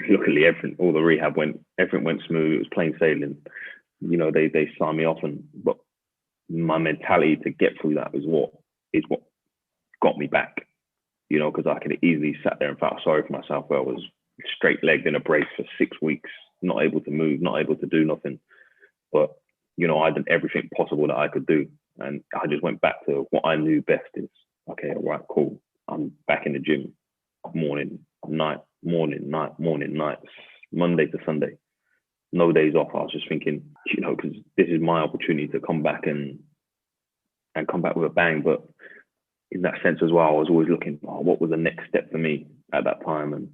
luckily, all the rehab everything went smooth. It was plain sailing. They signed me off, but my mentality to get through that is what got me back. Because I could have easily sat there and felt sorry for myself, where I was straight-legged in a brace for 6 weeks, not able to move, not able to do nothing. But, I did everything possible that I could do. And I just went back to what I knew best is, okay, all right, cool. I'm back in the gym, morning, night, Monday to Sunday. No days off. I was just thinking, because this is my opportunity to come back and come back with a bang. But in that sense as well, I was always looking, what was the next step for me at that time? And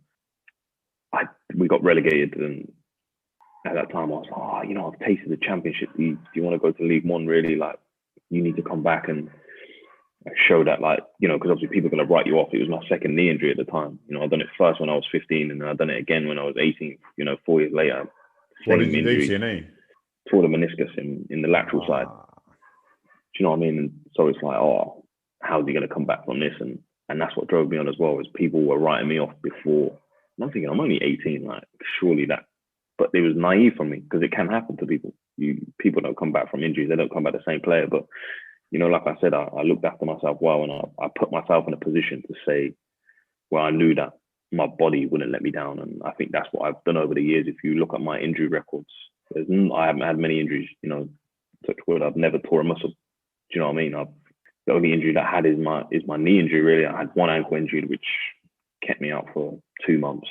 we got relegated, and at that time I was like, I've tasted the Championship. Do you want to go to League One? Really, you need to come back and show that, because obviously people are going to write you off. It was my second knee injury at the time. I'd done it first when I was 15, and then I'd done it again when I was 18. 4 years later. What did you do to your knee? Tore the meniscus in the lateral side. Do you know what I mean? And so it's like, how's he going to come back from this? And that's what drove me on as well, is people were writing me off before. And I'm thinking, I'm only 18, surely that. But it was naive for me, because it can happen to people. People don't come back from injuries. They don't come back the same player. But, like I said, I looked after myself well, and I put myself in a position to say, well, I knew that my body wouldn't let me down. And I think that's what I've done over the years. If you look at my injury records, I haven't had many injuries, touch wood, I've never tore a muscle. Do you know what I mean? The only injury that I had is my knee injury, really. I had one ankle injury, which kept me out for 2 months.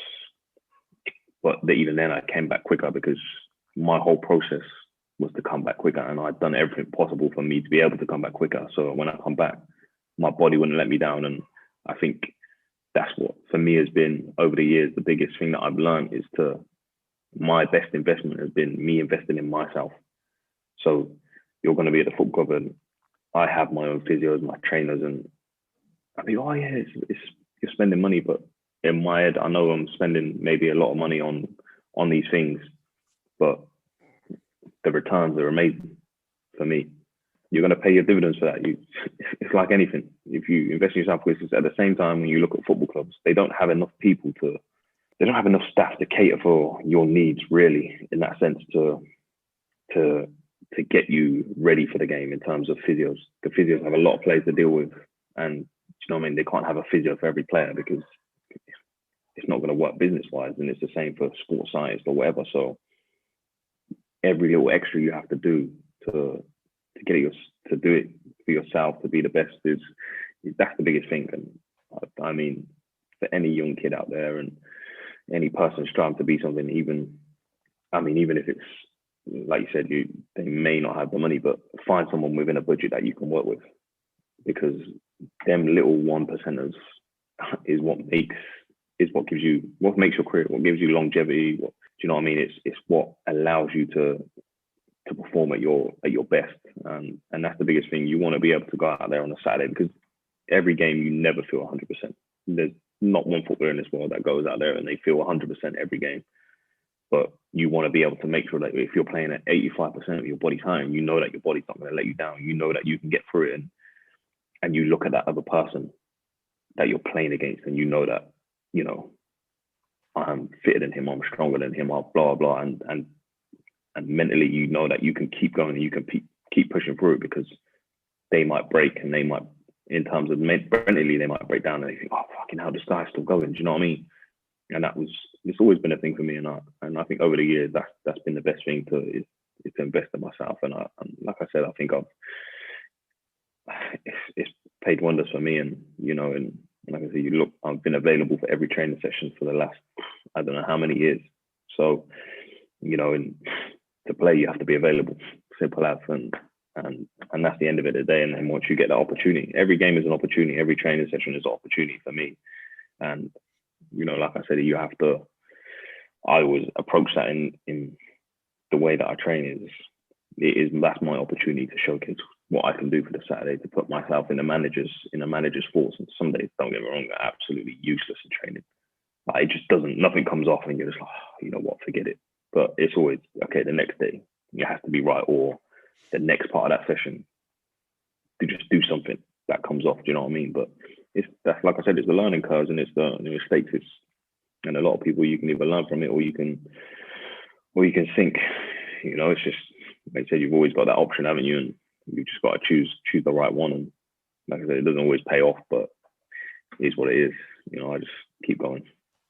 But even then, I came back quicker, because my whole process was to come back quicker. And I'd done everything possible for me to be able to come back quicker. So when I come back, my body wouldn't let me down. And I think that's what, for me, has been, over the years, the biggest thing that I've learned is my best investment has been me investing in myself. So you're going to be at the football club, and I have my own physios, my trainers, and I think, you're spending money, but in my head, I know I'm spending maybe a lot of money on these things, but the returns are amazing for me. You're going to pay your dividends for that. It's like anything. If you invest in yourself, because at the same time, when you look at football clubs, they don't have enough they don't have enough staff to cater for your needs, really, in that sense, to get you ready for the game in terms of physios. The physios have a lot of players to deal with, and you know what I mean? They can't have a physio for every player, because it's not going to work business-wise, and it's the same for sports science or whatever. So every little extra you have to do to do it for yourself, to be the best, that's the biggest thing. And I mean, for any young kid out there and any person striving to be something, even if it's, like you said, they may not have the money, but find someone within a budget that you can work with, because them little 1%ers is what makes your career, what gives you longevity. Do you know what I mean? It's what allows you to perform at your best, and that's the biggest thing. You want to be able to go out there on a Saturday, because every game you never feel 100%. There's not one footballer in this world that goes out there and they feel 100% every game. But you want to be able to make sure that if you're playing at 85% of your body's home, you know that your body's not going to let you down. You know that you can get through it, and you look at that other person that you're playing against, and you know that, I'm fitter than him, I'm stronger than him, blah, blah, blah. And mentally, you know that you can keep going and you can keep pushing through it, because they might break, and they might, in terms of mentally, they might break down, and they think, oh, fucking hell, this guy's still going. Do you know what I mean? it's always been a thing for me, and I think over the years that's been the best thing is to invest in myself, and like I said, I think it's paid wonders for me, and and like I said, I've been available for every training session for the last I don't know how many years. So and to play you have to be available, simple as, and that's the end of it today. And then once you get that opportunity, every game is an opportunity, every training session is an opportunity for me. And like I said, I always approach that in the way that I train that's my opportunity to showcase what I can do for the Saturday, to put myself in a manager's thoughts. And some days, don't get me wrong, are absolutely useless in training. Like, it just nothing comes off, and you're just like, you know what, forget it. But it's always, okay, the next day, you have to be right, or the next part of that session, to just do something that comes off, do you know what I mean? But that's like I said, it's the learning curves, and it's the mistakes. And a lot of people, you can either learn from it, or you can think, it's just, like I said, you've always got that option, haven't you? And you've just got to choose the right one. And like I said, it doesn't always pay off, but it is what it is. I just keep going.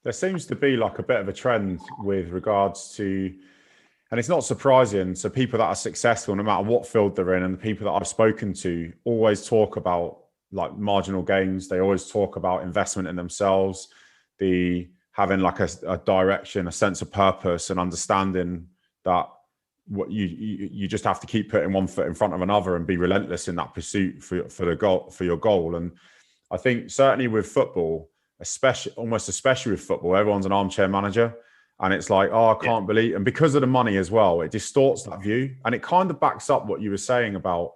There seems to be like a bit of a trend with regards to, and it's not surprising, so people that are successful, no matter what field they're in, and the people that I've spoken to always talk about like marginal gains. They always talk about investment in themselves, the having like a direction, a sense of purpose, and understanding that what you just have to keep putting one foot in front of another and be relentless in that pursuit for your goal. And I think certainly with football, especially with football, everyone's an armchair manager, and it's like, I can't believe, and because of the money as well, it distorts that view, and it kind of backs up what you were saying about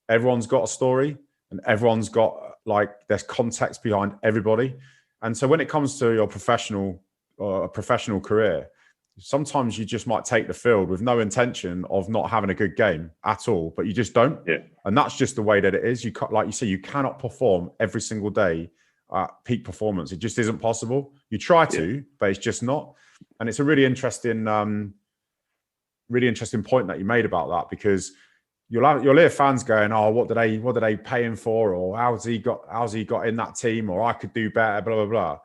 everyone's got a story, and everyone's got, like, there's context behind everybody. And so when it comes to your professional career, sometimes you just might take the field with no intention of not having a good game at all, but you just don't. Yeah. And that's just the way that it is. Like you say, you cannot perform every single day at peak performance. It just isn't possible. You try to, but it's just not. And it's a really interesting point that you made about that, because you'll hear fans going, "Oh, what do they pay him for?" Or how's he got in that team? Or I could do better, blah, blah, blah.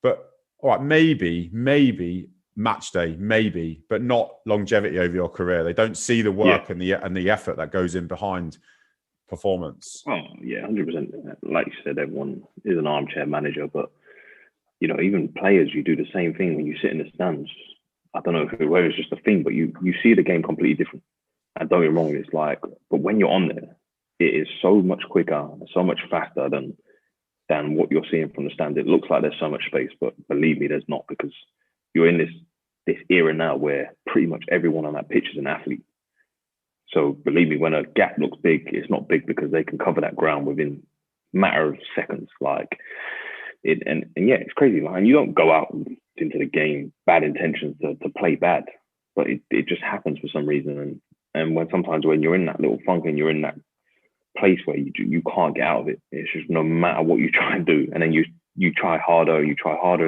But all right, maybe match day, maybe, but not longevity over your career. They don't see the work and the effort that goes in behind performance. Oh yeah, 100%. Like you said, everyone is an armchair manager, but even players, you do the same thing when you sit in the stands. I don't know whether it's just a thing, but you see the game completely different. And don't get me wrong, it's like, but when you're on there, it is so much quicker, so much faster than what you're seeing from the stand. It looks like there's so much space, but believe me, there's not, because you're in this era now where pretty much everyone on that pitch is an athlete. So believe me, when a gap looks big, it's not big because they can cover that ground within a matter of seconds. Like it, and yeah, it's crazy. Like, and you don't go out into the game bad intentions to play bad, but it just happens for some reason. And sometimes when you're in that little funk and you're in that place where you can't get out of it, it's just no matter what you try and do, and then you try harder, and you try harder,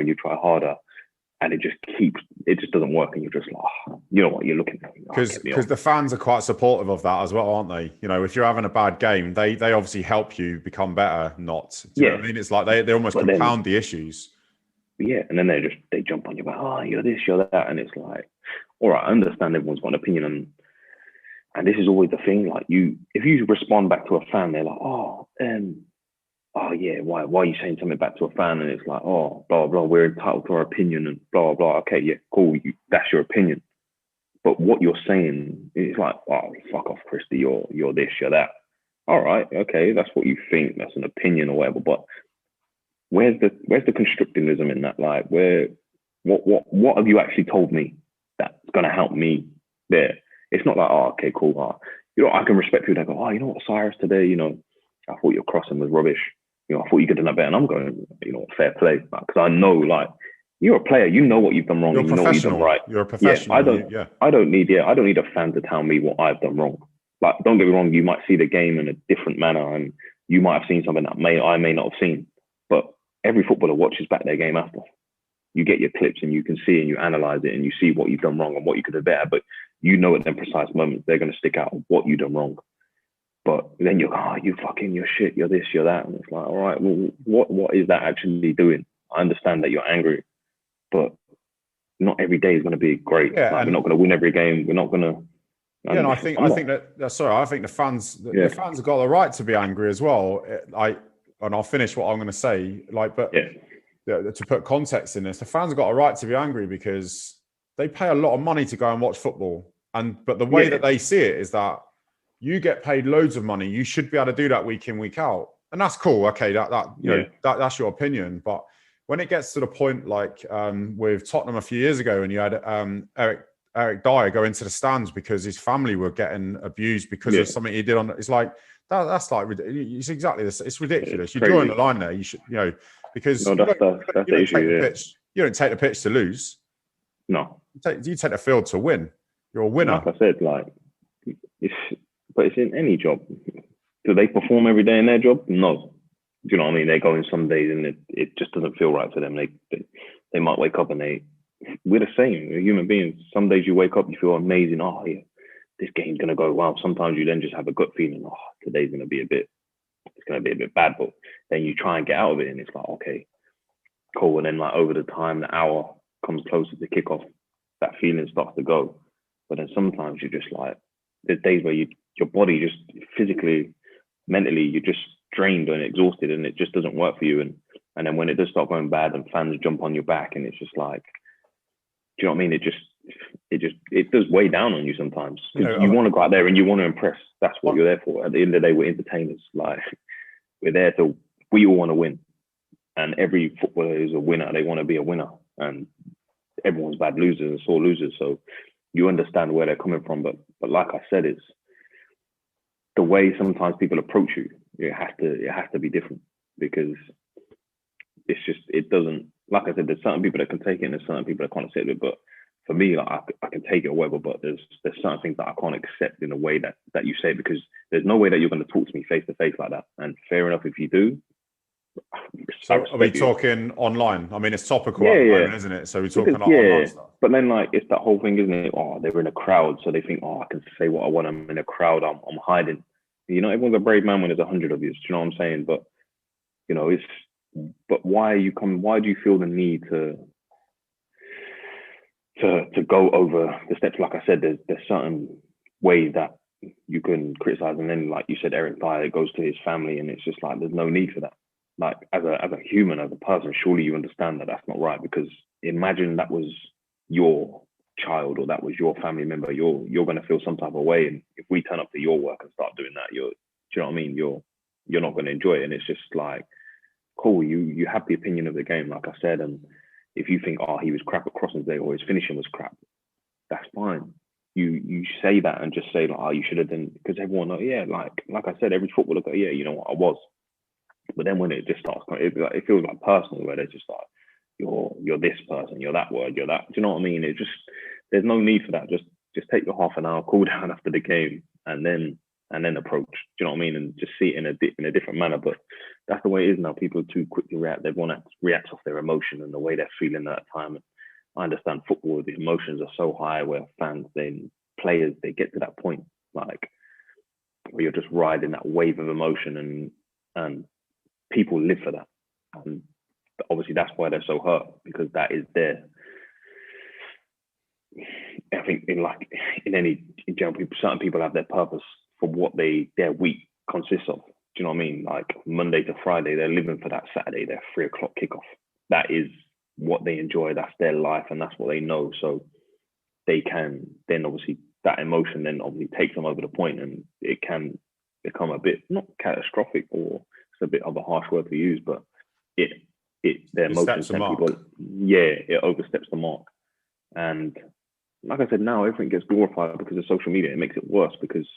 and it just doesn't work, and you're just like, you know what, you're looking at. Because the fans are quite supportive of that as well, aren't they? If you're having a bad game, they obviously help you become better. Not, do you know what I mean? It's like they almost compound the issues. Yeah, and then they jump on you about, oh, you're this, you're that, and it's like, all right, I understand everyone's got an opinion, and this is always the thing. Like, if you respond back to a fan, they're like, oh yeah, why are you saying something back to a fan? And it's like, oh, blah blah, we're entitled to our opinion, and blah blah. Okay, yeah, cool, that's your opinion. But what you're saying is like, oh, fuck off, Christie, you're this, you're that. All right, okay, that's what you think, that's an opinion or whatever. But where's the constructivism in that? Like, what have you actually told me that's gonna help me there? It's not like, oh, okay, cool. I can respect people that go, oh, you know what, Cyrus, today, I thought your crossing was rubbish. I thought you could have done better. And I'm going, fair play. Because I know, like, you're a player. You know what you've done wrong. You're you know what you've done right. You're a professional. Yeah, I don't need a fan to tell me what I've done wrong. Like, don't get me wrong. You might see the game in a different manner, and you might have seen something that I may not have seen. But every footballer watches back their game after. You get your clips, and you can see, and you analyze it, and you see what you've done wrong and what you could have better. But at them precise moments, they're going to stick out what you've done wrong. But then you're, you're shit, you're this, you're that. And it's like, all right, well, what is that actually doing? I understand that you're angry, but not every day is going to be great. Yeah, like, we're not going to win every game. We're not going to. Yeah, and I think the fans have got the right to be angry as well. And I'll finish what I'm going to say. To put context in this, the fans have got a right to be angry because they pay a lot of money to go and watch football. But the way that they see it is that you get paid loads of money. You should be able to do that week in, week out, and that's cool. Okay, that's your opinion. But when it gets to the point like with Tottenham a few years ago, and you had Eric Dyer go into the stands because his family were getting abused because of something he did on. It's like that's like it's exactly this. It's ridiculous. You're drawing the line there. You should, because that's the issue. You don't take the pitch to lose. No, you take the field to win. You're a winner. Like I said, but it's in any job. Do they perform every day in their job? No. Do you know what I mean? They go in some days and it just doesn't feel right for them. They might wake up and we're the same. We're human beings. Some days you wake up, you feel amazing. Oh yeah, this game's gonna go well. Sometimes you then just have a gut feeling. Oh, today's gonna be a bit bad. But then you try and get out of it, and it's like, okay, cool. And then like over the time, the hour comes closer to kickoff, that feeling starts to go. But then sometimes you're just like, there's days where your body just physically, mentally, you're just drained and exhausted, and it just doesn't work for you. And then when it does start going bad, and fans jump on your back, and it's just like, do you know what I mean? It does weigh down on you sometimes. You want to go out there and you want to impress. That's what you're there for. At the end of the day, we're entertainers. Like, we're there we all want to win. And every footballer is a winner. They want to be a winner. And everyone's bad losers and sore losers. So you understand where they're coming from. But like I said, it's the way sometimes people approach you. It has to be different, because it doesn't, like I said, there's certain people that can take it and there's certain people that can't accept it. But for me, like, I can take it or whatever, but there's certain things that I can't accept in the way that you say it, because there's no way that you're going to talk to me face to face like that. And fair enough if you do. So are we talking online? I mean, it's topical at the moment, isn't it? So we're talking online stuff. But then, like, it's that whole thing, isn't it? Oh, they're in a crowd, so they think, oh, I can say what I want. I'm in a crowd. I'm hiding. Everyone's a brave man when there's 100 of you. Do you know what I'm saying? But but why do you feel the need to go over the steps? Like I said, there's certain ways that you can criticize, and then, like you said, Eric Dyer, it goes to his family, and it's just like, there's no need for that. Like, as a human, as a person, surely you understand that that's not right, because imagine that was your child or that was your family member. You're going to feel some type of way, and if we turn up to your work and start doing that, do you know what I mean? You're not going to enjoy it, and it's just like, cool, you have the opinion of the game, like I said, and if you think, oh, he was crap at crossing today or his finishing was crap, that's fine. You say that and just say, like, oh, you should have done, because everyone knows, like I said, every footballer goes, yeah, you know what, I was. But then when it just starts, it feels like personal, where they're just like, you're this person, you're that word, you're that. Do you know what I mean? There's no need for that. Just take your half an hour, cool down after the game, and then approach. Do you know what I mean? And just see it in a different manner. But that's the way it is now. People too quick to react. Everyone reacts off their emotion and the way they're feeling at that time. And I understand football, the emotions are so high, where fans, players, they get to that point, like, where you're just riding that wave of emotion, and people live for that. And obviously that's why they're so hurt, because that is their, I think in general, certain people have their purpose for what their week consists of. Do you know what I mean? Like, Monday to Friday, they're living for that Saturday, their 3 o'clock kickoff. That is what they enjoy. That's their life, and that's what they know. So they can then, obviously, that emotion then obviously takes them over the point, and it can become a bit, not catastrophic, or it's a bit of a harsh word to use, but their emotions, it oversteps the mark. And like I said, now everything gets glorified because of social media. It makes it worse, because,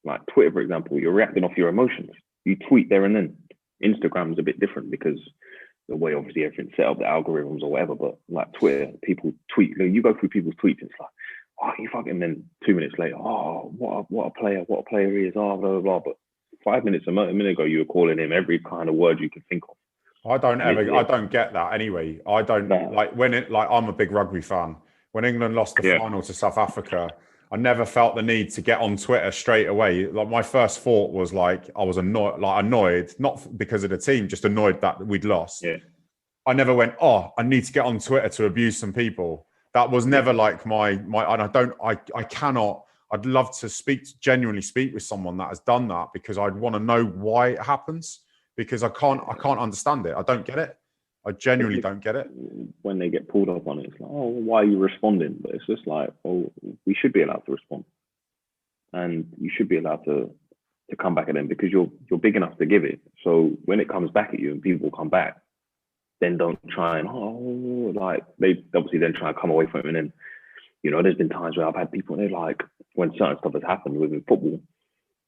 like, Twitter, for example, you're reacting off your emotions. You tweet there and then. Instagram is a bit different, because the way, obviously, everything's set up, the algorithms or whatever. But like Twitter, people tweet. You go through people's tweets, it's like, oh, you fucking, then 2 minutes later, oh, what a player he is, oh, blah, blah, blah. But 5 minutes, a minute ago, you were calling him every kind of word you could think of. I don't get that anyway. I don't I'm a big rugby fan. When England lost the final to South Africa, I never felt the need to get on Twitter straight away. Like, my first thought was, like, I was annoyed, not because of the team, just annoyed that we'd lost. Yeah. I never went, oh, I need to get on Twitter to abuse some people. That was never like my, and I cannot, I'd love to genuinely speak with someone that has done that, because I'd want to know why it happens, because I can't understand it. I don't get it. I genuinely don't get it. When they get pulled up on it, it's like, oh, why are you responding? But it's just like, oh, we should be allowed to respond. And you should be allowed to come back at them, because you're big enough to give it. So when it comes back at you and people come back, then don't try and, like, they obviously then try and come away from it. And then, you know, there's been times where I've had people, they're like, when certain stuff has happened within football,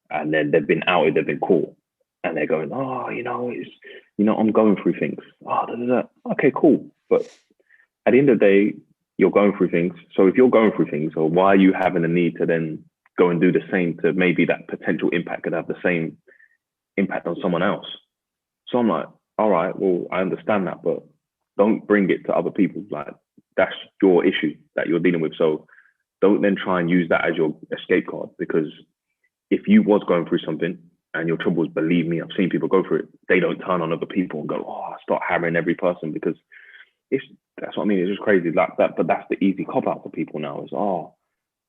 and then they've been outed, they've been caught, and they're going, oh, I'm going through things. Okay, cool. But at the end of the day, you're going through things. So if you're going through things, or why are you having a need to then go and do the same, to maybe that potential impact could have the same impact on someone else? So I'm like, all right, well, I understand that, but don't bring it to other people. Like, that's your issue that you're dealing with. So don't then try and use that as your escape card, because if you was going through something and your troubles, believe me, I've seen people go through it. They don't turn on other people and go, oh, start hammering every person, because that's what I mean. It's just crazy like that. But that's the easy cop out for people now is,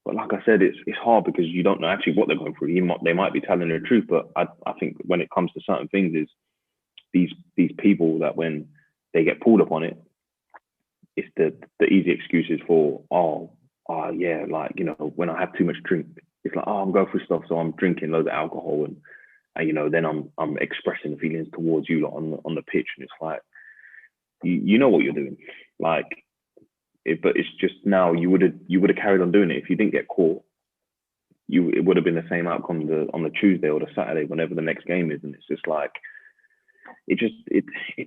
but like I said, it's hard, because you don't know actually what they're going through. They might be telling the truth, but I think when it comes to certain things, is these people that when they get pulled up on it, it's the easy excuses for, yeah, like, you know, when I have too much drink, it's like, I'm going through stuff, so I'm drinking loads of alcohol, and you know, then I'm expressing feelings towards you, like, on the pitch, and it's like, you know what you're doing, like. But it's just, now you would have carried on doing it if you didn't get caught. It would have been the same outcome on the Tuesday or the Saturday, whenever the next game is. And it's just like, it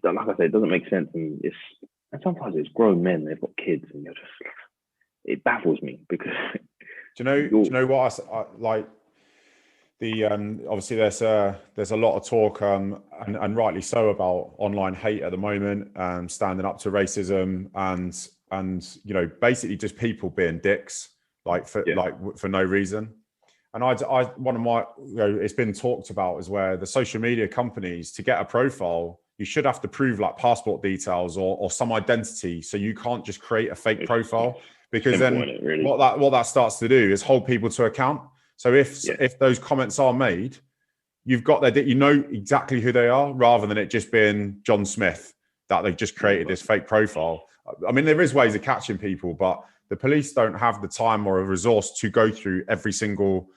like I said, it doesn't make sense. And sometimes it's grown men, they've got kids, and it baffles me, because do you know what I like? The obviously there's a lot of talk, and rightly so, about online hate at the moment, standing up to racism, and you know, basically just people being dicks, like for no reason. And one of my, you know, it's been talked about, is where the social media companies, to get a profile, you should have to prove like passport details or some identity. So you can't just create a fake profile, because then really, what that starts to do is hold people to account. So if those comments are made, you've got you know exactly who they are, rather than it just being John Smith, that they've just created this fake profile. I mean, there is ways of catching people, but the police don't have the time or a resource to go through every single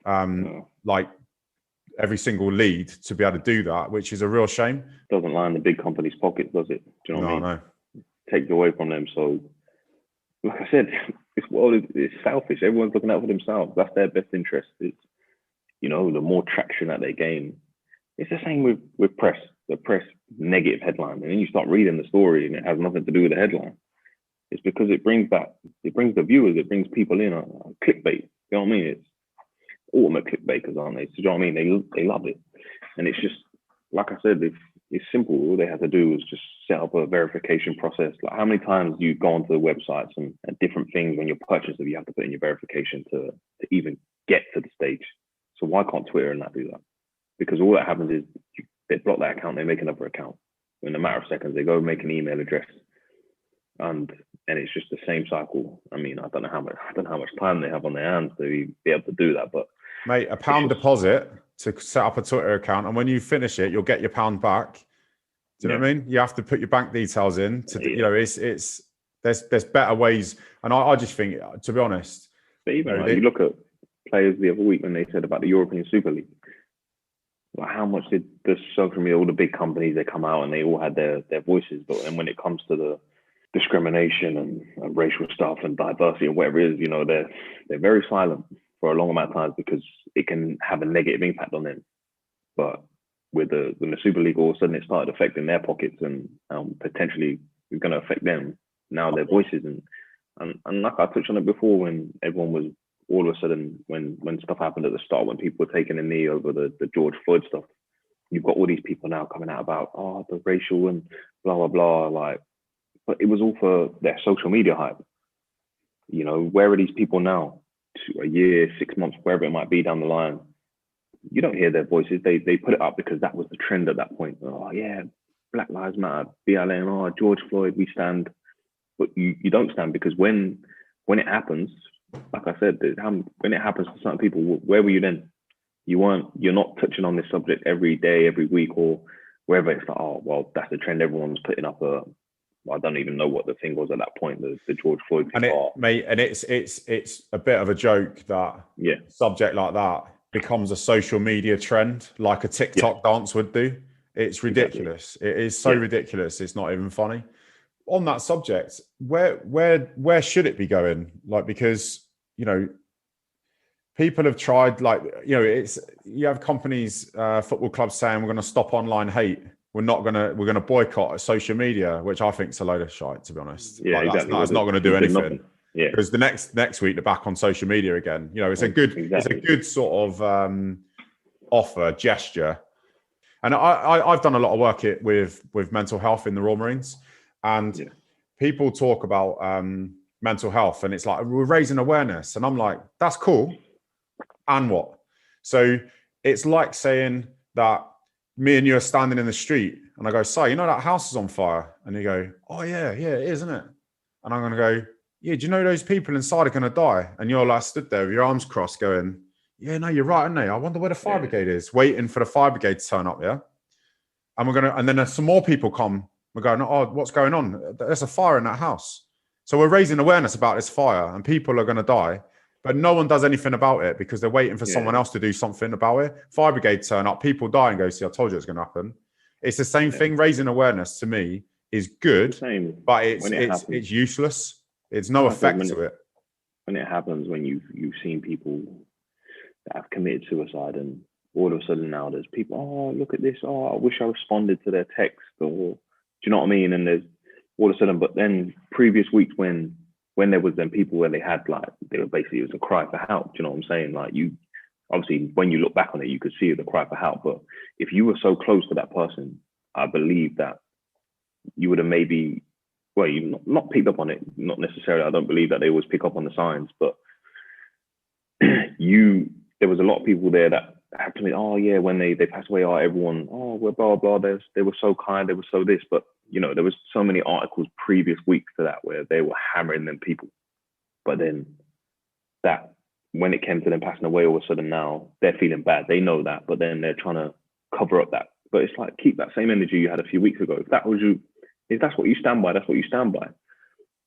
every single lead to be able to do that, which is a real shame. Doesn't line the big companies' pockets, does it? Do you know what I mean? No. Takes away from them. So, like I said, this world is selfish. Everyone's looking out for themselves. That's their best interest. It's, you know, the more traction that they gain. It's the same with press. The press negative headline, and then you start reading the story, and it has nothing to do with the headline. It's because it brings the viewers, it brings people in. Clickbait. You know what I mean? It's ultimate clickbaiters, aren't they? So, you know what I mean? They love it, and it's just, like I said, it's simple. All they had to do was just set up a verification process. Like, how many times do you go onto the websites and different things when you're purchasing, you have to put in your verification to even get to the stage. So why can't Twitter and that do that? Because all that happens is they block that account, they make another account. In a matter of seconds, they go make an email address, and it's just the same cycle. I mean, I don't know how much time they have on their hands to be able to do that. But mate, £1 deposit to set up a Twitter account, and when you finish it, you'll get your £1 back. Do you know what I mean? You have to put your bank details in. You know, there's better ways, and I just think, to be honest, but even you look at players the other week when they said about the European Super League. Like, how much did the social media, all the big companies, they come out and they all had their voices, but then when it comes to the discrimination and racial stuff and diversity and whatever it is, you know, they're very silent for a long amount of time, because it can have a negative impact on them. But when the Super League, all of a sudden it started affecting their pockets, and potentially it's going to affect them now, their voices, and like I touched on it before, when everyone was, all of a sudden, when stuff happened at the start, when people were taking a knee over the George Floyd stuff, you've got all these people now coming out about, the racial and blah, blah, blah. Like, but it was all for their social media hype. You know, where are these people now? A year, 6 months, wherever it might be down the line. You don't hear their voices. They put it up because that was the trend at that point. Oh, yeah, Black Lives Matter, BLM, George Floyd, we stand, but you don't stand because when it happens, like I said, when it happens to certain people, where were you then? You're not touching on this subject every day, every week, or wherever. It's like, oh, well, that's the trend. Everyone's putting up well, I don't even know what the thing was at that point, the George Floyd thing. And it's a bit of a joke that a subject like that becomes a social media trend, like a TikTok dance would do. It's ridiculous. Exactly. It is so ridiculous. It's not even funny. On that subject, where should it be going? Like, because, you know, people have tried, like, you know, you have companies, football clubs saying we're going to stop online hate. We're going to boycott social media, which I think is a load of shite, to be honest. Yeah, like, exactly. That's not going to do anything. Nothing. Yeah, because the next week they're back on social media again. You know, it's a good sort of offer gesture. And I've done a lot of work with mental health in the Royal Marines, and people talk about mental health, and it's like, we're raising awareness, and I'm like, that's cool, and what? So it's like saying that me and you are standing in the street, and I go, "Si, you know that house is on fire," and you go, "Oh yeah, it is, isn't it?" And I'm going to go, "Yeah, do you know those people inside are going to die?" And you're like stood there with your arms crossed, going, "Yeah, no, you're right, aren't they? I wonder where the fire brigade is," waiting for the fire brigade to turn up. Yeah. And then some more people come. We're going, "Oh, what's going on? There's a fire in that house." So we're raising awareness about this fire, and people are going to die, but no one does anything about it because they're waiting for someone else to do something about it. Fire brigade turn up, people die, and go, "See, I told you it's going to happen." It's the same thing. Raising awareness to me is good, but it's useless. It's no effect to it. When it happens, when you've seen people that have committed suicide, and all of a sudden now there's people, "Oh, look at this. Oh, I wish I responded to their text," or, do you know what I mean? And there's all of a sudden, but then previous weeks when there was then people where they were basically, it was a cry for help. Do you know what I'm saying? Like, you obviously, when you look back on it, you could see the cry for help. But if you were so close to that person, I believe that you would have maybe, well, you not picked up on it. Not necessarily. I don't believe that they always pick up on the signs, but there was a lot of people there that had to be, "Oh yeah, when they passed away, everyone, we're blah blah. They were so kind, they were so this," but you know, there was so many articles previous weeks to that where they were hammering them people. But then that, when it came to them passing away, all of a sudden now they're feeling bad. They know that, but then they're trying to cover up that. But it's like, keep that same energy you had a few weeks ago. If that's what you stand by, that's what you stand by.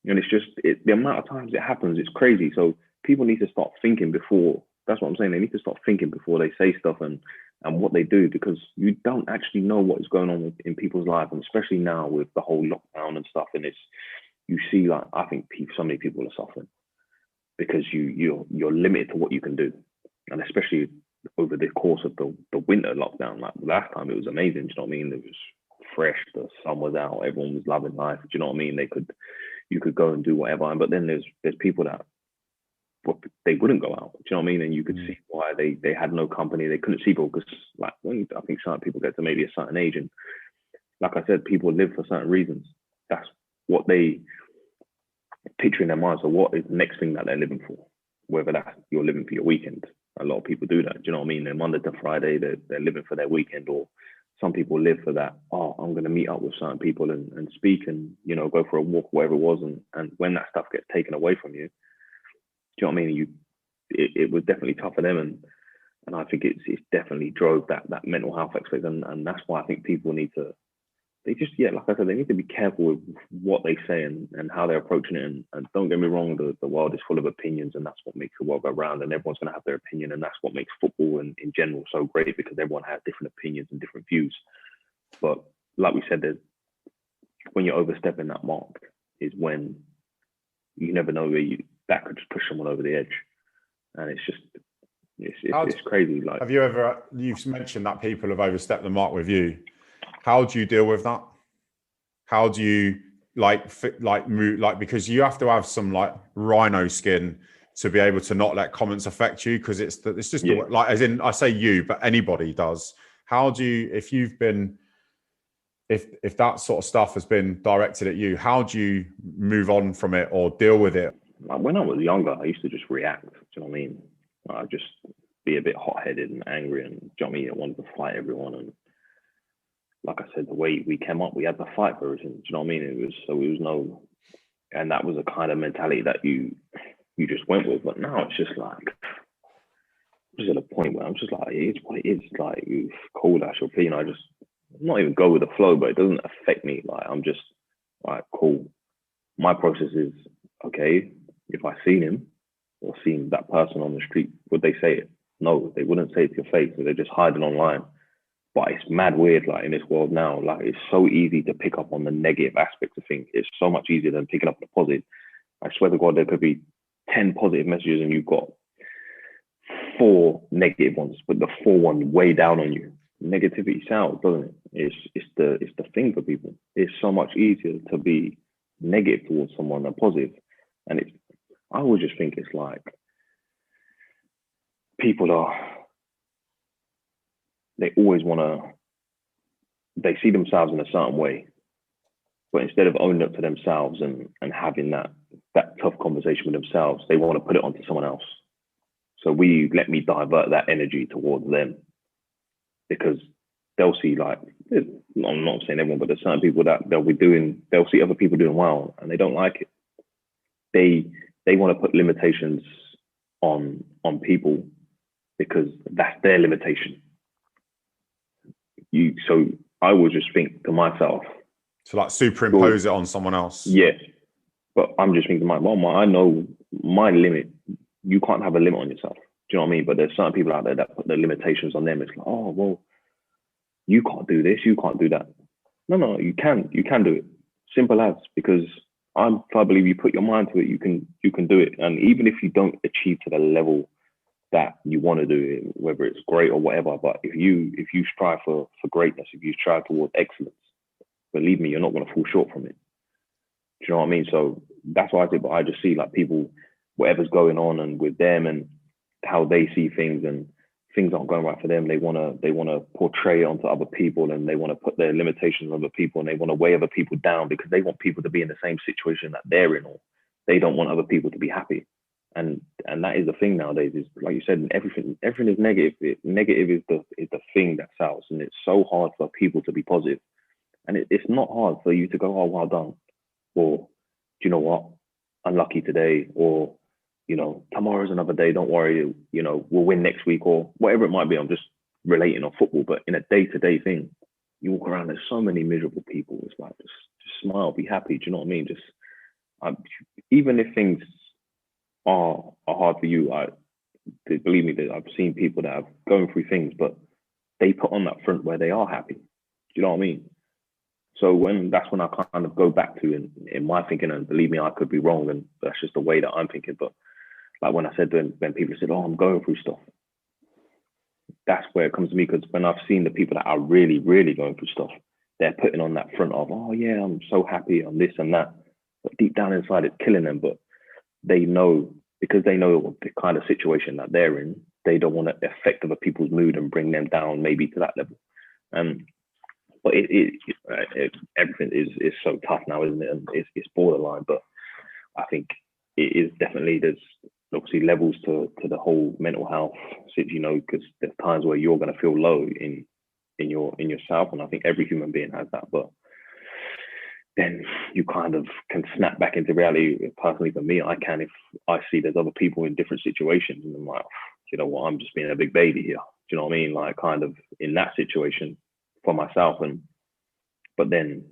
And it's just the amount of times it happens, it's crazy. So people need to start thinking before. That's what I'm saying. They need to start thinking before they say stuff and what they do, because you don't actually know what is going on in people's lives, and especially now with the whole lockdown and stuff. And you see, like, I think so many people are suffering because you're limited to what you can do, and especially over the course of the winter lockdown. Like last time, it was amazing. Do you know what I mean? It was fresh. The sun was out. Everyone was loving life. Do you know what I mean? You could go and do whatever. But then there's people that they wouldn't go out. Do you know what I mean? And you could see why they had no company. They couldn't see people because, like, I think certain people get to maybe a certain age, and like I said, people live for certain reasons. That's what they picture in their minds. So what is the next thing that they're living for? Whether that's you're living for your weekend. A lot of people do that. Do you know what I mean? They're Monday to Friday, they're living for their weekend, or some people live for that. Oh, I'm going to meet up with certain people and speak and, you know, go for a walk, whatever it was. And when that stuff gets taken away from you, do you know what I mean? It was definitely tough for them, and I think it's definitely drove that mental health aspect, and that's why I think people need to, like I said, they need to be careful with what they say and how they're approaching it. And don't get me wrong, the world is full of opinions, and that's what makes the world go round, and everyone's going to have their opinion, and that's what makes football in general so great, because everyone has different opinions and different views. But like we said, when you're overstepping that mark is when you never know where that could just push someone over the edge, and it's crazy. Like, you've mentioned that people have overstepped the mark with you. How do you deal with that? How do you move, because you have to have some like rhino skin to be able to not let comments affect you, because it's just like, as in, I say you, but anybody does. How do you, if that sort of stuff has been directed at you, how do you move on from it or deal with it? Like when I was younger, I used to just react. Do you know what I mean? I'd just be a bit hot-headed and angry, and, do you know what I mean? I wanted to fight everyone. And like I said, the way we came up, we had to fight for everything. Do you know what I mean? It was no, and that was a kind of mentality that you just went with. But now it's just like, I'm just at a point where I'm just like, it's what it is. Like, you've called that's your opinion. I'm not even go with the flow, but it doesn't affect me. Like, I'm just like, cool. My process is, okay, if I seen him or seen that person on the street, would they say it? No, they wouldn't say it to your face. So they're just hiding online. But it's mad weird, like in this world now, like it's so easy to pick up on the negative aspects of things. It's so much easier than picking up the positive. I swear to God, there could be 10 positive messages and you've got 4 negative ones, but the 4 ones way down on you. Negativity sells, doesn't it? It's the thing for people. It's so much easier to be negative towards someone than positive. And I always just think it's like people they always they see themselves in a certain way, but instead of owning up to themselves and having that tough conversation with themselves, they want to put it onto someone else. So let me divert that energy towards them, because they'll see, like, I'm not saying everyone, but there's certain people that they'll see other people doing well and they don't like it. They want to put limitations on people because that's their limitation. So I would just think to myself. So like superimpose it on someone else. Yeah. But I'm just thinking to myself, I know my limit. You can't have a limit on yourself. Do you know what I mean? But there's certain people out there that put their limitations on them. It's like, oh, well, you can't do this, you can't do that. No, you can do it. Simple as, because I believe you put your mind to it, you can do it. And even if you don't achieve to the level that you want to do it, whether it's great or whatever, but if you strive for greatness, if you strive towards excellence, believe me, you're not going to fall short from it. Do you know what I mean? So that's why I say, but I just see like people, whatever's going on and with them and how they see things, and things aren't going right for them. They want to portray it onto other people, and they want to put their limitations on other people, and they want to weigh other people down because they want people to be in the same situation that they're in, or they don't want other people to be happy. And that is the thing nowadays, is like you said, everything is negative. Negative is the thing that sells, and it's so hard for people to be positive. And it's not hard for you to go, oh, well done, or do you know what, unlucky today, or you know, tomorrow's another day, don't worry, you know, we'll win next week, or whatever it might be. I'm just relating on football, but in a day-to-day thing, you walk around, there's so many miserable people. It's like, just smile, be happy. Do you know what I mean? Even if things are hard for you, believe me, that I've seen people that are going through things, but they put on that front where they are happy. Do you know what I mean? So that's when I kind of go back to in my thinking, and believe me, I could be wrong, and that's just the way that I'm thinking. But like when I said, when people said, oh, I'm going through stuff, that's where it comes to me, because when I've seen the people that are really, really going through stuff, they're putting on that front of, oh yeah, I'm so happy, I'm this and that. But deep down inside, it's killing them. But they know, because they know the kind of situation that they're in, they don't want to affect other people's mood and bring them down maybe to that level. But everything is so tough now, isn't it? And it's borderline. But I think it is definitely, there's obviously levels to the whole mental health, you know, because there's times where you're going to feel low in yourself, and I think every human being has that. But then you kind of can snap back into reality. Personally, for me, I can, if I see there's other people in different situations, and I'm like, you know what, I'm just being a big baby here. Do you know what I mean? Like, kind of in that situation for myself. But then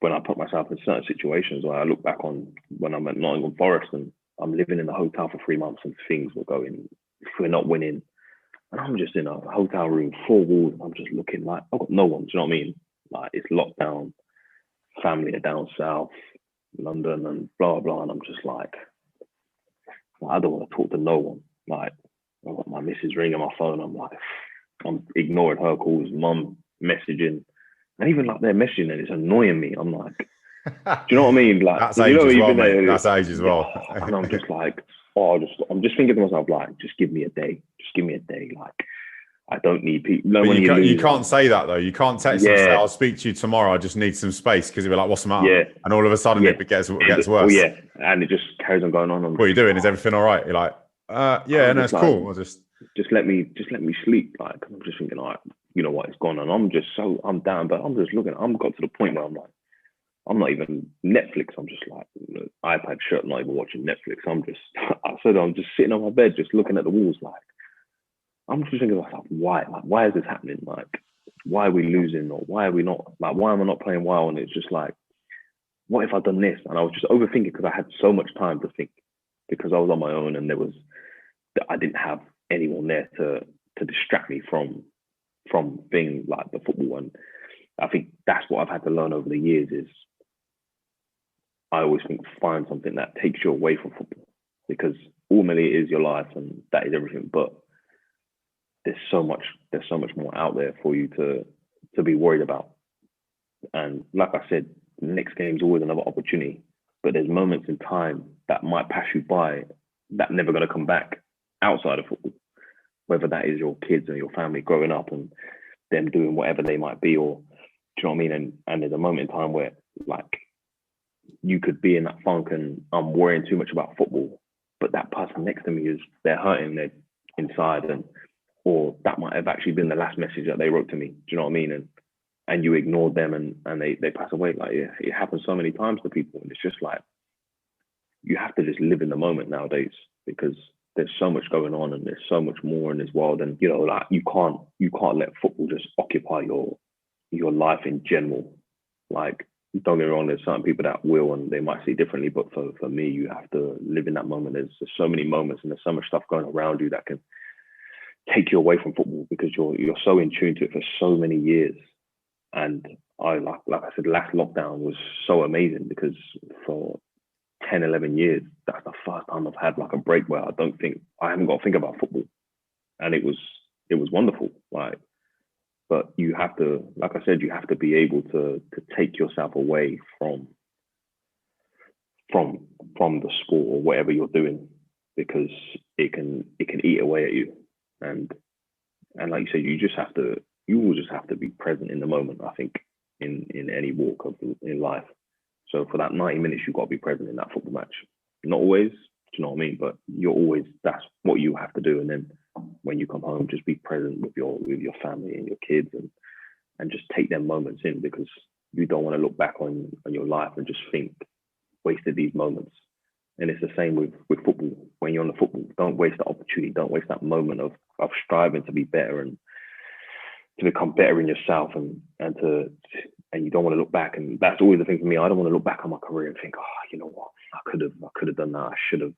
when I put myself in certain situations, where I look back on when I'm at Nottingham Forest and I'm living in a hotel for 3 months and things were going, if we're not winning, and I'm just in a hotel room, 4 walls, and I'm just looking like I've got no one. Do you know what I mean? Like, it's locked down, family are down south, London, and blah blah. And I'm just like, I don't want to talk to no one. Like, I've got my missus ringing my phone. I'm like, I'm ignoring her calls, mum messaging, and even like they're messaging and it's annoying me. I'm like, do you know what I mean? Like, that's age as well, mate. That's age as well. And I'm just like, I'm just thinking to myself, like, just give me a day. Just give me a day. Like, I don't need people. No, you can't say that though. You can't text and say, I'll speak to you tomorrow, I just need some space, because you'll be like, what's the matter? Yeah. And all of a sudden it gets worse. Oh yeah. And it just carries on going on. What are you doing? Is everything all right? You're like, yeah, no, it's cool. I'll just let me sleep. Like, I'm just thinking, all right, you know what, it's gone. And I'm down, but I'm just looking. I'm got to the point where I'm like, I'm not even Netflix. I'm just like iPad shut, not even watching Netflix. I'm just sitting on my bed, just looking at the walls. Like, I'm just thinking to myself, why? Like, why is this happening? Like, why are we losing? Or why are we not? Like, why am I not playing well? And it's just like, what if I'd done this? And I was just overthinking because I had so much time to think because I was on my own and I didn't have anyone there to distract me from things like the football. And I think that's what I've had to learn over the years is I always think find something that takes you away from football because ultimately it is your life and that is everything. But there's so much more out there for you to be worried about. And like I said, the next game is always another opportunity. But there's moments in time that might pass you by that never going to come back outside of football. Whether that is your kids or your family growing up and them doing whatever they might be, or do you know what I mean? And there's a moment in time where like you could be in that funk and I'm worrying too much about football, but that person next to me they're hurting, they're inside, or that might have actually been the last message that they wrote to me. Do you know what I mean? And you ignored them and they pass away. Like it happens so many times to people, and it's just like you have to just live in the moment nowadays because there's so much going on and there's so much more in this world. And you know, like you can't let football just occupy your life in general. Like, don't get me wrong, there's certain people that will and they might see differently, but for me, you have to live in that moment. There's so many moments and there's so much stuff going around you that can take you away from football because you're so in tune to it for so many years. And I like I said, last lockdown was so amazing because for 10, 11 years, that's the first time I've had like a break where I haven't got to think about football. And it was wonderful. Like, but you have to, like I said, you have to be able to take yourself away from the sport or whatever you're doing because it can eat away at you. And like you said, you will just have to be present in the moment, I think, in any walk in life. So for that 90 minutes, you've got to be present in that football match. Not always, do you know what I mean? But that's what you have to do. And then when you come home, just be present with your family and your kids and just take them moments in because you don't want to look back on your life and just think, wasted these moments. And it's the same with football. When you're on the football, don't waste the opportunity. Don't waste that moment of striving to be better and to become better in yourself and you don't want to look back. And that's always the thing for me. I don't want to look back on my career and think, oh, you know what, I could have done that. I should have.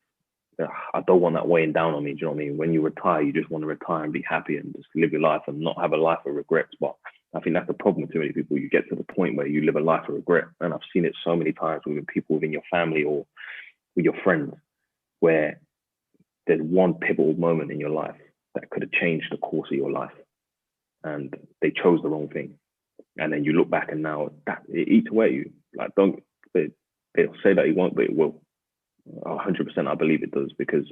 I don't want that weighing down on me. Do you know what I mean? When you retire, you just want to retire and be happy and just live your life and not have a life of regrets. But I think that's the problem with too many people. You get to the point where you live a life of regret. And I've seen it so many times with people within your family or with your friends where there's one pivotal moment in your life that could have changed the course of your life. And they chose the wrong thing. And then you look back and now that it eats away at you. Like they'll say that it won't, but it will. 100% I believe it does because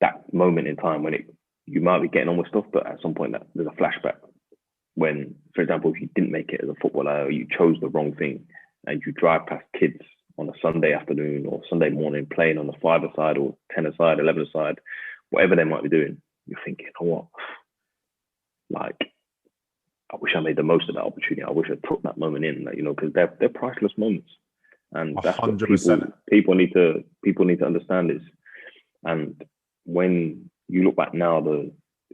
that moment in time when you might be getting on with stuff, but at some point there's a flashback when, for example, if you didn't make it as a footballer or you chose the wrong thing and you drive past kids on a Sunday afternoon or Sunday morning playing on the 5-a-side or 10-a-side, 11-a-side, whatever they might be doing, you're thinking, oh, what? Like, I wish I made the most of that opportunity. I wish I took that moment in, like, you know, because they're priceless moments. And that's 100%. What people need to understand is, and when you look back now,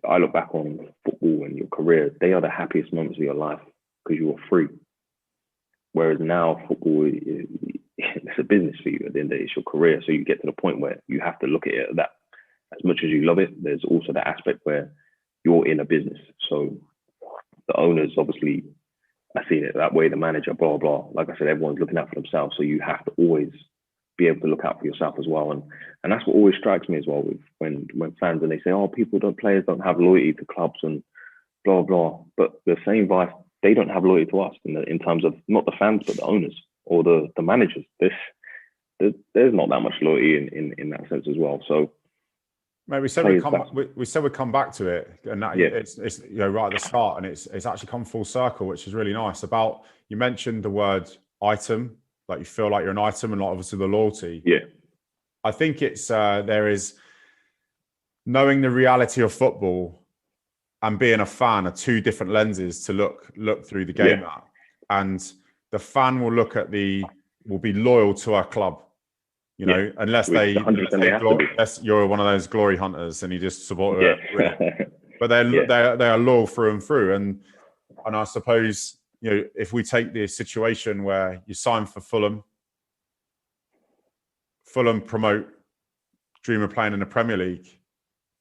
I look back on football and your career, they are the happiest moments of your life because you were free. Whereas now football, it's a business for you at the end of the day, it's your career. So you get to the point where you have to look at it that as much as you love it, there's also that aspect where you're in a business. So the owners obviously, I see it that way, the manager, blah, blah. Like I said, everyone's looking out for themselves. So you have to always be able to look out for yourself as well. And that's what always strikes me as well with when fans, and they say, oh, players don't have loyalty to clubs and blah, blah. But the same vice, they don't have loyalty to us in terms of not the fans, but the owners or the managers. There's not that much loyalty in that sense as well. So mate, we said we'd come back to it, and that it's you know right at the start, and it's actually come full circle, which is really nice. About you mentioned the word item, like you feel like you're an item, and like obviously the loyalty. Yeah, I think it's there is knowing the reality of football. and being a fan are two different lenses to look through the game at. And the fan will will be loyal to our club, you know, unless you're one of those glory hunters and you just support it. But they are loyal through and through. And I suppose, you know, if we take the situation where you sign for Fulham promote, dream of playing in the Premier League,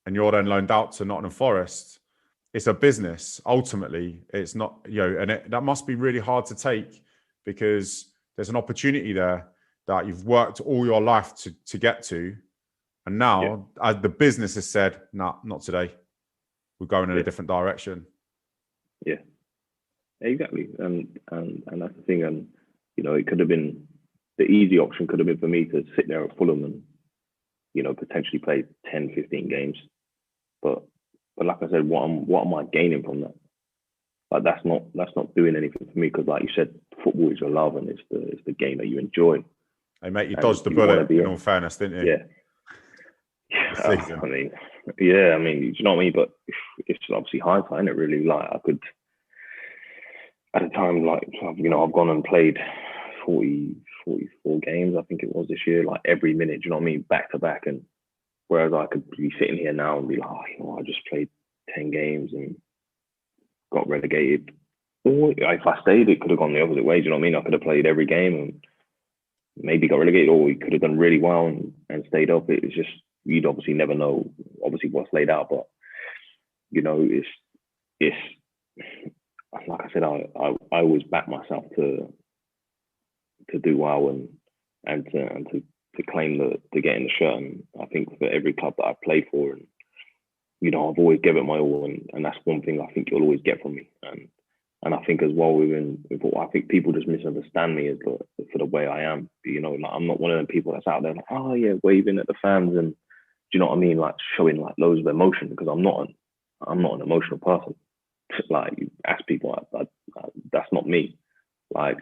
and you're then loaned out to Nottingham Forest, it's a business. Ultimately, it's not, you know, and that must be really hard to take, because there's an opportunity there that you've worked all your life to get to. And now the business has said, nah, not today. We're going in a different direction. Yeah, exactly. And that's the thing. And, you know, it could have been, the easy option could have been for me to sit there at Fulham and, you know, potentially play 10, 15 games. But like I said, what am I gaining from that? Like, that's not doing anything for me, because, like you said, football is your love, and it's the game that you enjoy. Hey mate, you dodged the bullet, in all fairness, didn't you? I mean, do you know what I mean? But it's obviously hindsight, isn't it, really? Like, I could, at a time, like, you know, I've gone and played 44 games, I think it was this year, like every minute, do you know what I mean? Back to back. And whereas I could be sitting here now and be like, oh, you know, I just played 10 games and got relegated. Or if I stayed, it could have gone the opposite way, do you know what I mean? I could have played every game and maybe got relegated, or we could have done really well and stayed up. It was just, you'd obviously never know, obviously, what's laid out. But, you know, it's like I said, I always back myself to do well and to claim to get in the shirt. And I think for every club that I've played for, and, you know, I've always given it my all, and that's one thing I think you'll always get from me. And I think as well, I think people just misunderstand me for the way I am. You know, like, I'm not one of them people that's out there like, oh yeah, waving at the fans, and, do you know what I mean? Like, showing like loads of emotion, because I'm not an emotional person. Like, you ask people, that's not me. Like,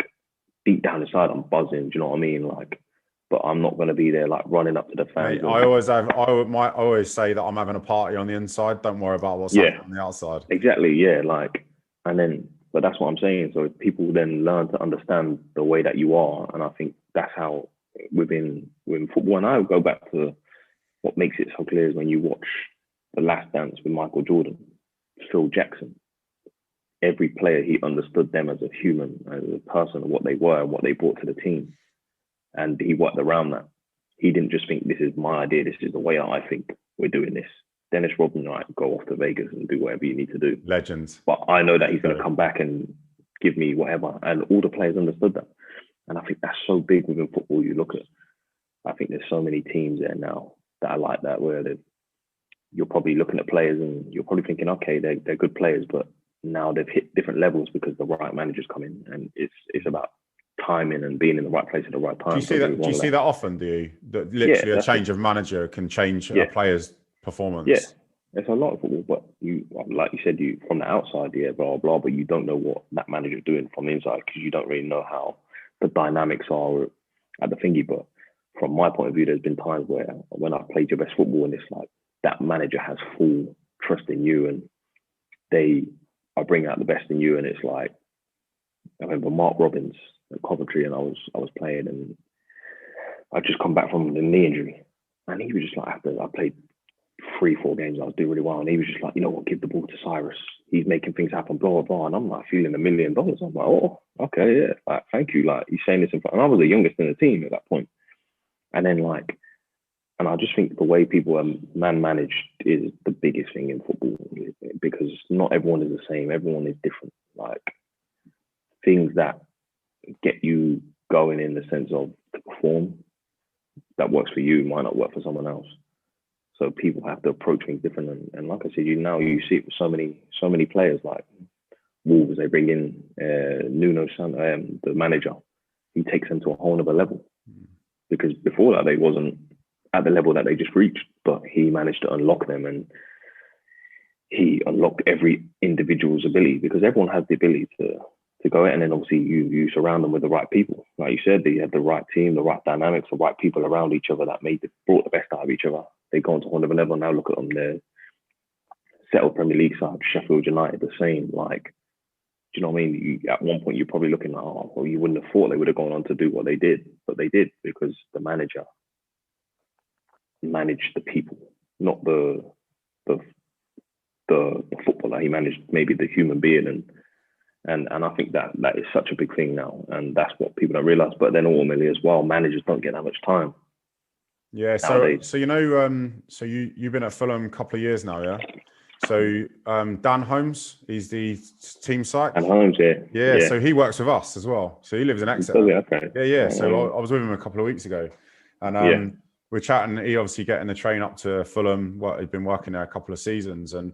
deep down inside, I'm buzzing. Do you know what I mean? Like, but I'm not going to be there like running up to the fans. Mate, I always say that I'm having a party on the inside. Don't worry about what's happening on the outside. Exactly. Yeah. Like, but that's what I'm saying. So if people then learn to understand the way that you are, and I think that's how within football. And I go back to what makes it so clear is when you watch The Last Dance with Michael Jordan, Phil Jackson. Every player, he understood them as a human, as a person, what they were, and what they brought to the team. And he worked around that. He didn't just think, this is my idea, this is the way I think we're doing this. Dennis Rodman, right, go off to Vegas and do whatever you need to do. Legends. But I know that he's going to come back and give me whatever. And all the players understood that. And I think that's so big within football. You look at, I think there's so many teams there now that are like that, where you're probably looking at players and you're probably thinking, okay, they're good players, but now they've hit different levels because the right managers come in, and it's about timing and being in the right place at the right time. Do you see that often? Do you? That literally a change of manager can change a player's performance? Yeah, it's a lot of football, but you, like you said, you from the outside, blah blah, but you don't know what that manager's doing from the inside, because you don't really know how the dynamics are at the thingy. But from my point of view, there's been times where when I've played your best football, and it's like that manager has full trust in you, and they are bringing out the best in you. And it's like, I remember Mark Robbins at Coventry, and I was playing, and I'd just come back from the knee injury, and he was just like, after I played 3-4 games, I was doing really well, and he was just like, you know what, give the ball to Cyrus, he's making things happen, blah blah blah. And I'm like feeling $1 million. I'm like, oh, okay, yeah, like, thank you. Like, he's saying this in front, and I was the youngest in the team at that point. And then and I just think the way people are man-managed is the biggest thing in football, because not everyone is the same. Everyone is different. Like, things that get you going in the sense of to perform, that works for you might not work for someone else. So people have to approach things different. And like I said, you see it with so many players, like Wolves. They bring in Nuno Santo, the manager. He takes them to a whole other level, because before that they wasn't at the level that they just reached. But he managed to unlock them, and he unlocked every individual's ability, because everyone has the ability to go out, and then obviously you surround them with the right people. Like you said, you have the right team, the right dynamics, the right people around each other that brought the best out of each other. They go on to one of a level. Now look at them, they're settled Premier League side, Sheffield United, the same. Like, do you know what I mean? At one point, you're probably looking like, oh, well, you wouldn't have thought they would have gone on to do what they did, but they did because the manager managed the people, not the footballer. He managed maybe the human being, and I think that is such a big thing now, and that's what people don't realize. But then ultimately as well, managers don't get that much time. Yeah. So you know, so you've been at Fulham a couple of years now, yeah. So Dan Holmes, he's the team psych. Dan Holmes, yeah. So he works with us as well. So he lives in Exeter. Okay. Yeah. So I was with him a couple of weeks ago, and we're chatting. He obviously getting the train up to Fulham. He'd been working there a couple of seasons, and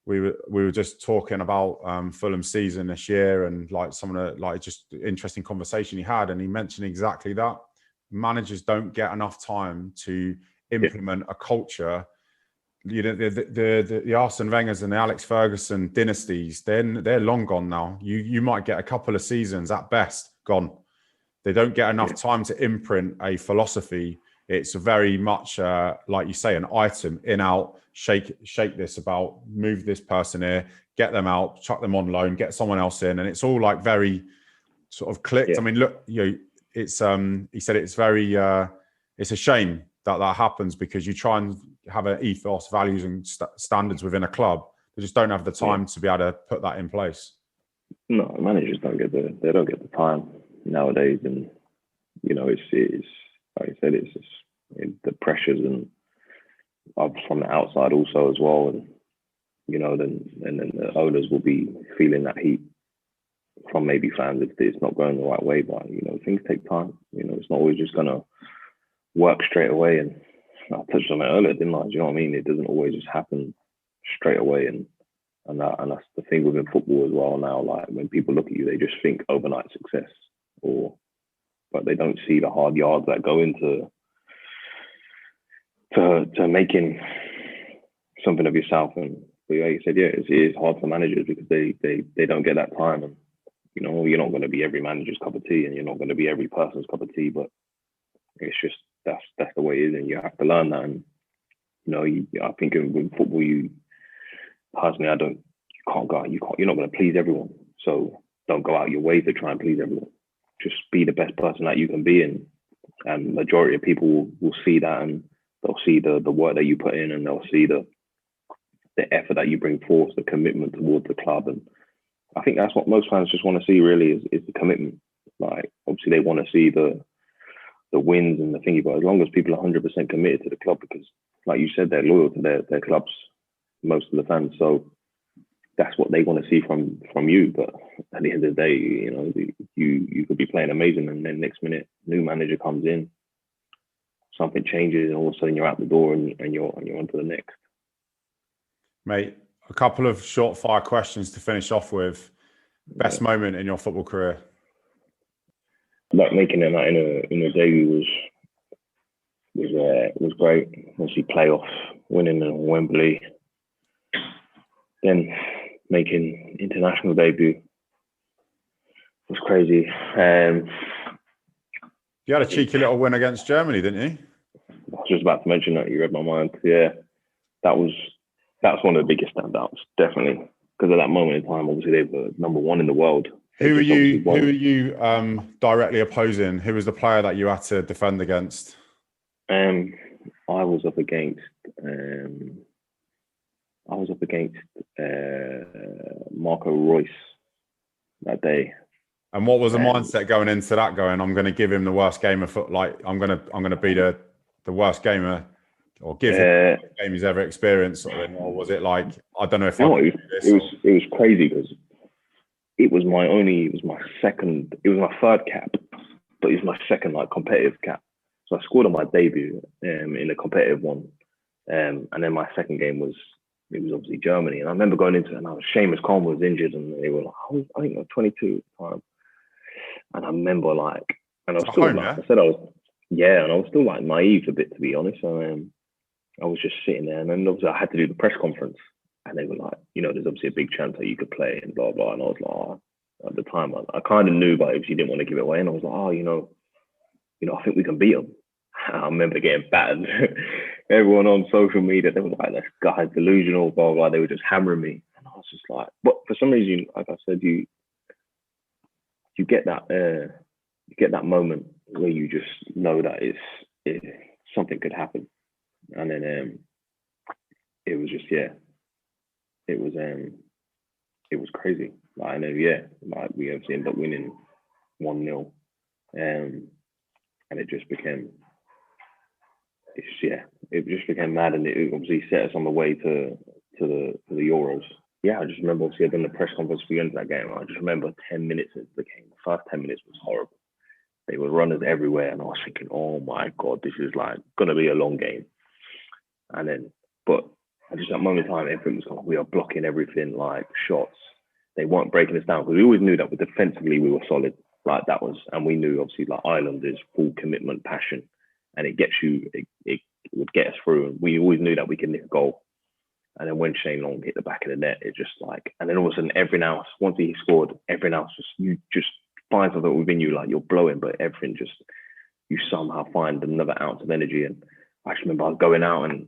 we were just talking about Fulham's season this year and like some of the just interesting conversation he had, and he mentioned exactly that. Managers don't get enough time to implement a culture. You know, the Arsene Wengers and the Alex Ferguson dynasties, they're long gone now. You might get a couple of seasons at best gone. They don't get enough time to imprint a philosophy. It's very much like you say, an item in, out, shake this about, move this person here, get them out, chuck them on loan, get someone else in, and it's all like very sort of clicked. I mean, look, it's he said it's very it's a shame that happens because you try and have an ethos, values, and standards within a club. They just don't have the time to be able to put that in place. No, managers don't get the time nowadays, and it's like I said, it's just the pressures and from the outside also as well, and then the owners will be feeling that heat from maybe fans if it's not going the right way. But things take time. It's not always just gonna work straight away. And I touched on it earlier, didn't I? Do you know what I mean? It doesn't always just happen straight away, and that's the thing within football as well now. Like when people look at you, they just think overnight success, but they don't see the hard yards that go into to making something of yourself. And like you said, it is hard for managers because they don't get that time. And you're not going to be every manager's cup of tea, and you're not going to be every person's cup of tea. But it's just that's the way it is, and you have to learn that. And I think in football, personally, you're not going to please everyone. So don't go out your way to try and please everyone. Just be the best person that you can be, and majority of people will see that, and they'll see the work that you put in, and they'll see the effort that you bring forth, the commitment towards the club. And I think that's what most fans just want to see, really, is the commitment. Like, obviously, they want to see the wins and the thingy, but as long as people are 100% committed to the club, because, like you said, they're loyal to their clubs, most of the fans. So that's what they want to see from you. But at the end of the day, you could be playing amazing, and then next minute, new manager comes in, something changes, and all of a sudden you're out the door and you're on to the next. Mate, a couple of short fire questions to finish off with. Best moment in your football career? Like making it in a debut was great. Obviously, playoff winning in Wembley, then making international debut was crazy. You had a cheeky little win against Germany, didn't you? I was just about to mention that. You read my mind. Yeah, that's one of the biggest standouts, definitely, because at that moment in time, obviously they were number one in the world. Who were you directly opposing? Who was the player that you had to defend against? I was up against Marco Reus that day. And what was the mindset going into that? I'm going to give him the worst game of foot. Like I'm going to be the worst gamer, or give him the worst game he's ever experienced. Or was it like, I don't know if it was crazy because it was my third cap, but it was my second competitive cap. So I scored on my debut in a competitive one, and then my second game was obviously Germany. And I remember going into it, and Seamus Coleman was injured, and they were like, I think I was 22 at the time. And I remember and I was still and I was still naive a bit, to be honest. And I was just sitting there, and then obviously I had to do the press conference, and they were like, there's obviously a big chance that you could play and blah blah. And I was like, at the time I kind of knew, but obviously didn't want to give it away. And I was like, I think we can beat them. I remember getting battered. Everyone on social media, they were like, "This guy's delusional," blah blah. They were just hammering me, and I was just like, "But for some reason, like I said, you get that moment where you just know that something could happen." And then it was just it was crazy. Like, I know, like we obviously ended up winning 1-0, and it just became mad, and it obviously set us on the way to the Euros. Yeah, I just remember obviously I'd done the press conference for the end of that game. I just remember 10 minutes into the game. The first 10 minutes was horrible. They were runners everywhere, and I was thinking, oh my God, this is like gonna be a long game. And then, but at just that moment in time, everything was like, we are blocking everything, like shots. They weren't breaking us down, because we always knew that defensively we were solid. Like that was, and we knew obviously like Ireland is full commitment, passion, and it gets you, it would get us through. And we always knew that we could nick a goal. And then when Shane Long hit the back of the net, it just like, and then all of a sudden, once he scored, everything else you just find something within you, like you're blowing, but everything just, you somehow find another ounce of energy. And I just remember I was going out, and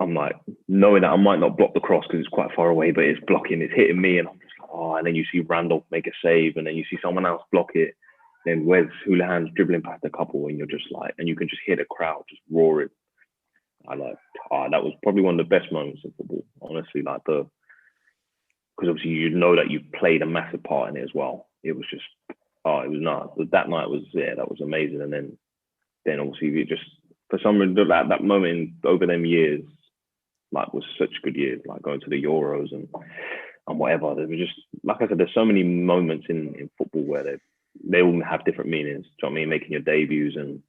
I'm like, knowing that I might not block the cross because it's quite far away, but it's blocking, it's hitting me, and I'm just like, oh. And then you see Randolph make a save, and then you see someone else block it. Then Wes Houlihan's dribbling past a couple, and you're just like, and you can just hear the crowd just roaring. I like, that was probably one of the best moments of football, honestly. Like because obviously you know that you played a massive part in it as well. It was just, it was nuts. That night was, that was amazing. And then obviously it just, for some reason, that moment over them years, like was such good years, like going to the Euros and whatever. There was just, like I said, there's so many moments in football where they all have different meanings. Do you know what I mean? Making your debuts and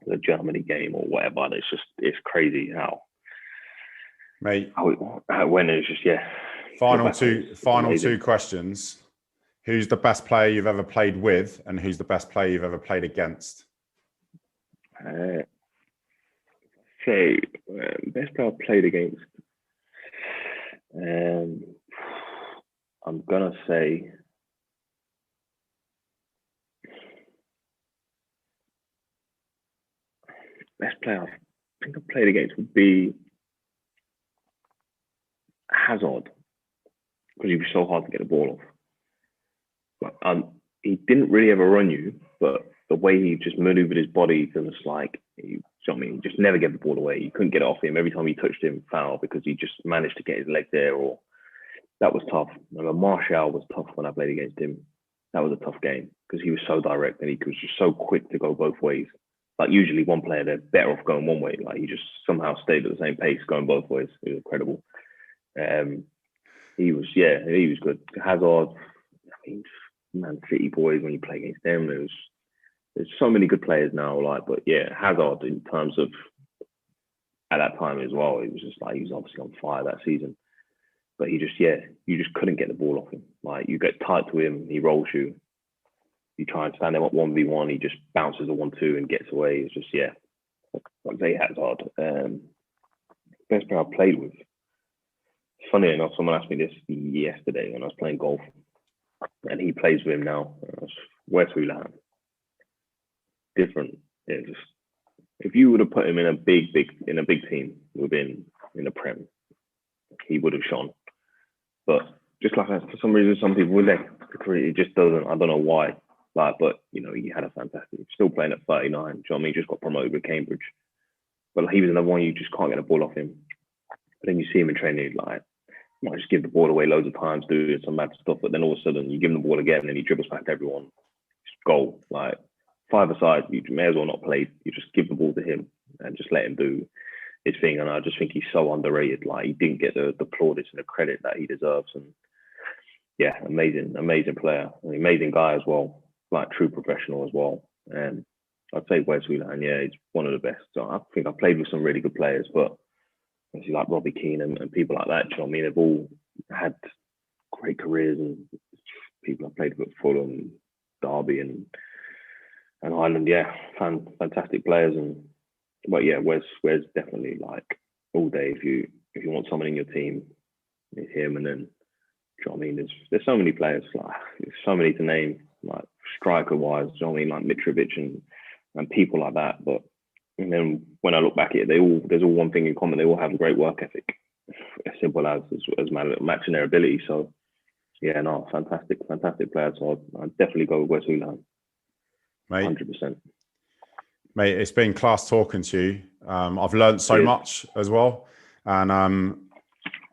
the Germany game or whatever. It's crazy how, mate, how it went. It's just, Final two questions. Who's the best player you've ever played with, and who's the best player you've ever played against? Best player I've played against. I'm gonna say best player I think I've played against would be Hazard, because he was so hard to get the ball off. He didn't really ever run you, but the way he just maneuvered his body, just like, just never get the ball away. You couldn't get it off him. Every time you touched him, foul, because he just managed to get his leg there. Or that was tough. Martial was tough when I played against him. That was a tough game because he was so direct and he was just so quick to go both ways. Like usually one player, they're better off going one way. Like he just somehow stayed at the same pace going both ways. It was incredible. He was good. Hazard, Man City boys, when you play against them, there's so many good players now. But Hazard in terms of at that time as well, it was just like he was obviously on fire that season. But you just couldn't get the ball off him. Like you get tight to him, he rolls you. You try and stand him up 1v1, he just bounces a 1-2 and gets away. It's just I'd say Hazard. Best player I played with. Funny enough, someone asked me this yesterday when I was playing golf, and he plays with him now. Wes Houlihan. Different. Just if you would have put him in a big team in the Prem, he would have shone. But just like that, for some reason, some people with their career, it just doesn't. I don't know why. But he had a fantastic. Still playing at 39. Do you know what I mean? He just got promoted with Cambridge. But he was another one you just can't get the ball off him. But then you see him in training, might just give the ball away loads of times, doing some mad stuff. But then all of a sudden, you give him the ball again, and then he dribbles past everyone. Just goal. Five-a-side, you may as well not play. You just give the ball to him and just let him do his thing. And I just think he's so underrated. He didn't get the plaudits and the credit that he deserves. And amazing player, an amazing guy as well. True professional as well. And I'd say Wes Houlihan, he's one of the best. So I think I played with some really good players, but obviously like Robbie Keane and people like that. Do you know what I mean? They've all had great careers, and people I played with Fulham, Derby, and Ireland. Fantastic players. Wes definitely all day. If you want someone in your team, it's him. And then, do you know what I mean? There's so many players. There's so many to name. Striker wise, do you know what I mean? Mitrovic and people like that. But And then when I look back at it, there's all one thing in common. They all have a great work ethic, as simple as matching their ability. So yeah, no, fantastic players. So I'd definitely go with Wes Hoolahan. Mate, 100%. Mate, it's been class talking to you. I've learned so much as well. And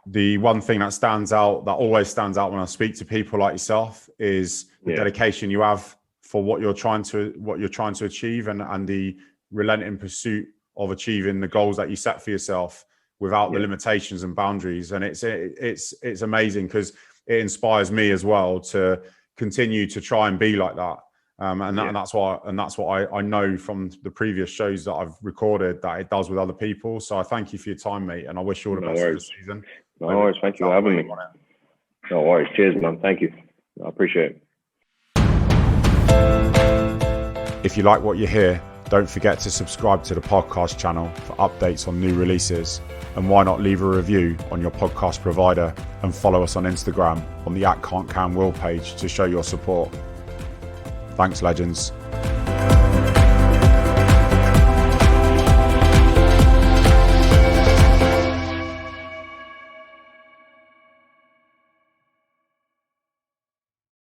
the one thing that always stands out when I speak to people like yourself is the dedication you have for what you're trying to achieve, and the relenting pursuit of achieving the goals that you set for yourself without the limitations and boundaries. And it's amazing, because it inspires me as well to continue to try and be like that. And that's what I know from the previous shows that I've recorded that it does with other people. So I thank you for your time, mate, and I wish you all the best for the season. No worries. Thank you for having me. No worries. Cheers, man. Thank you. I appreciate it. If you like what you hear, don't forget to subscribe to the podcast channel for updates on new releases. And why not leave a review on your podcast provider, and follow us on Instagram on the @Can'tCanWill page to show your support. Thanks, legends.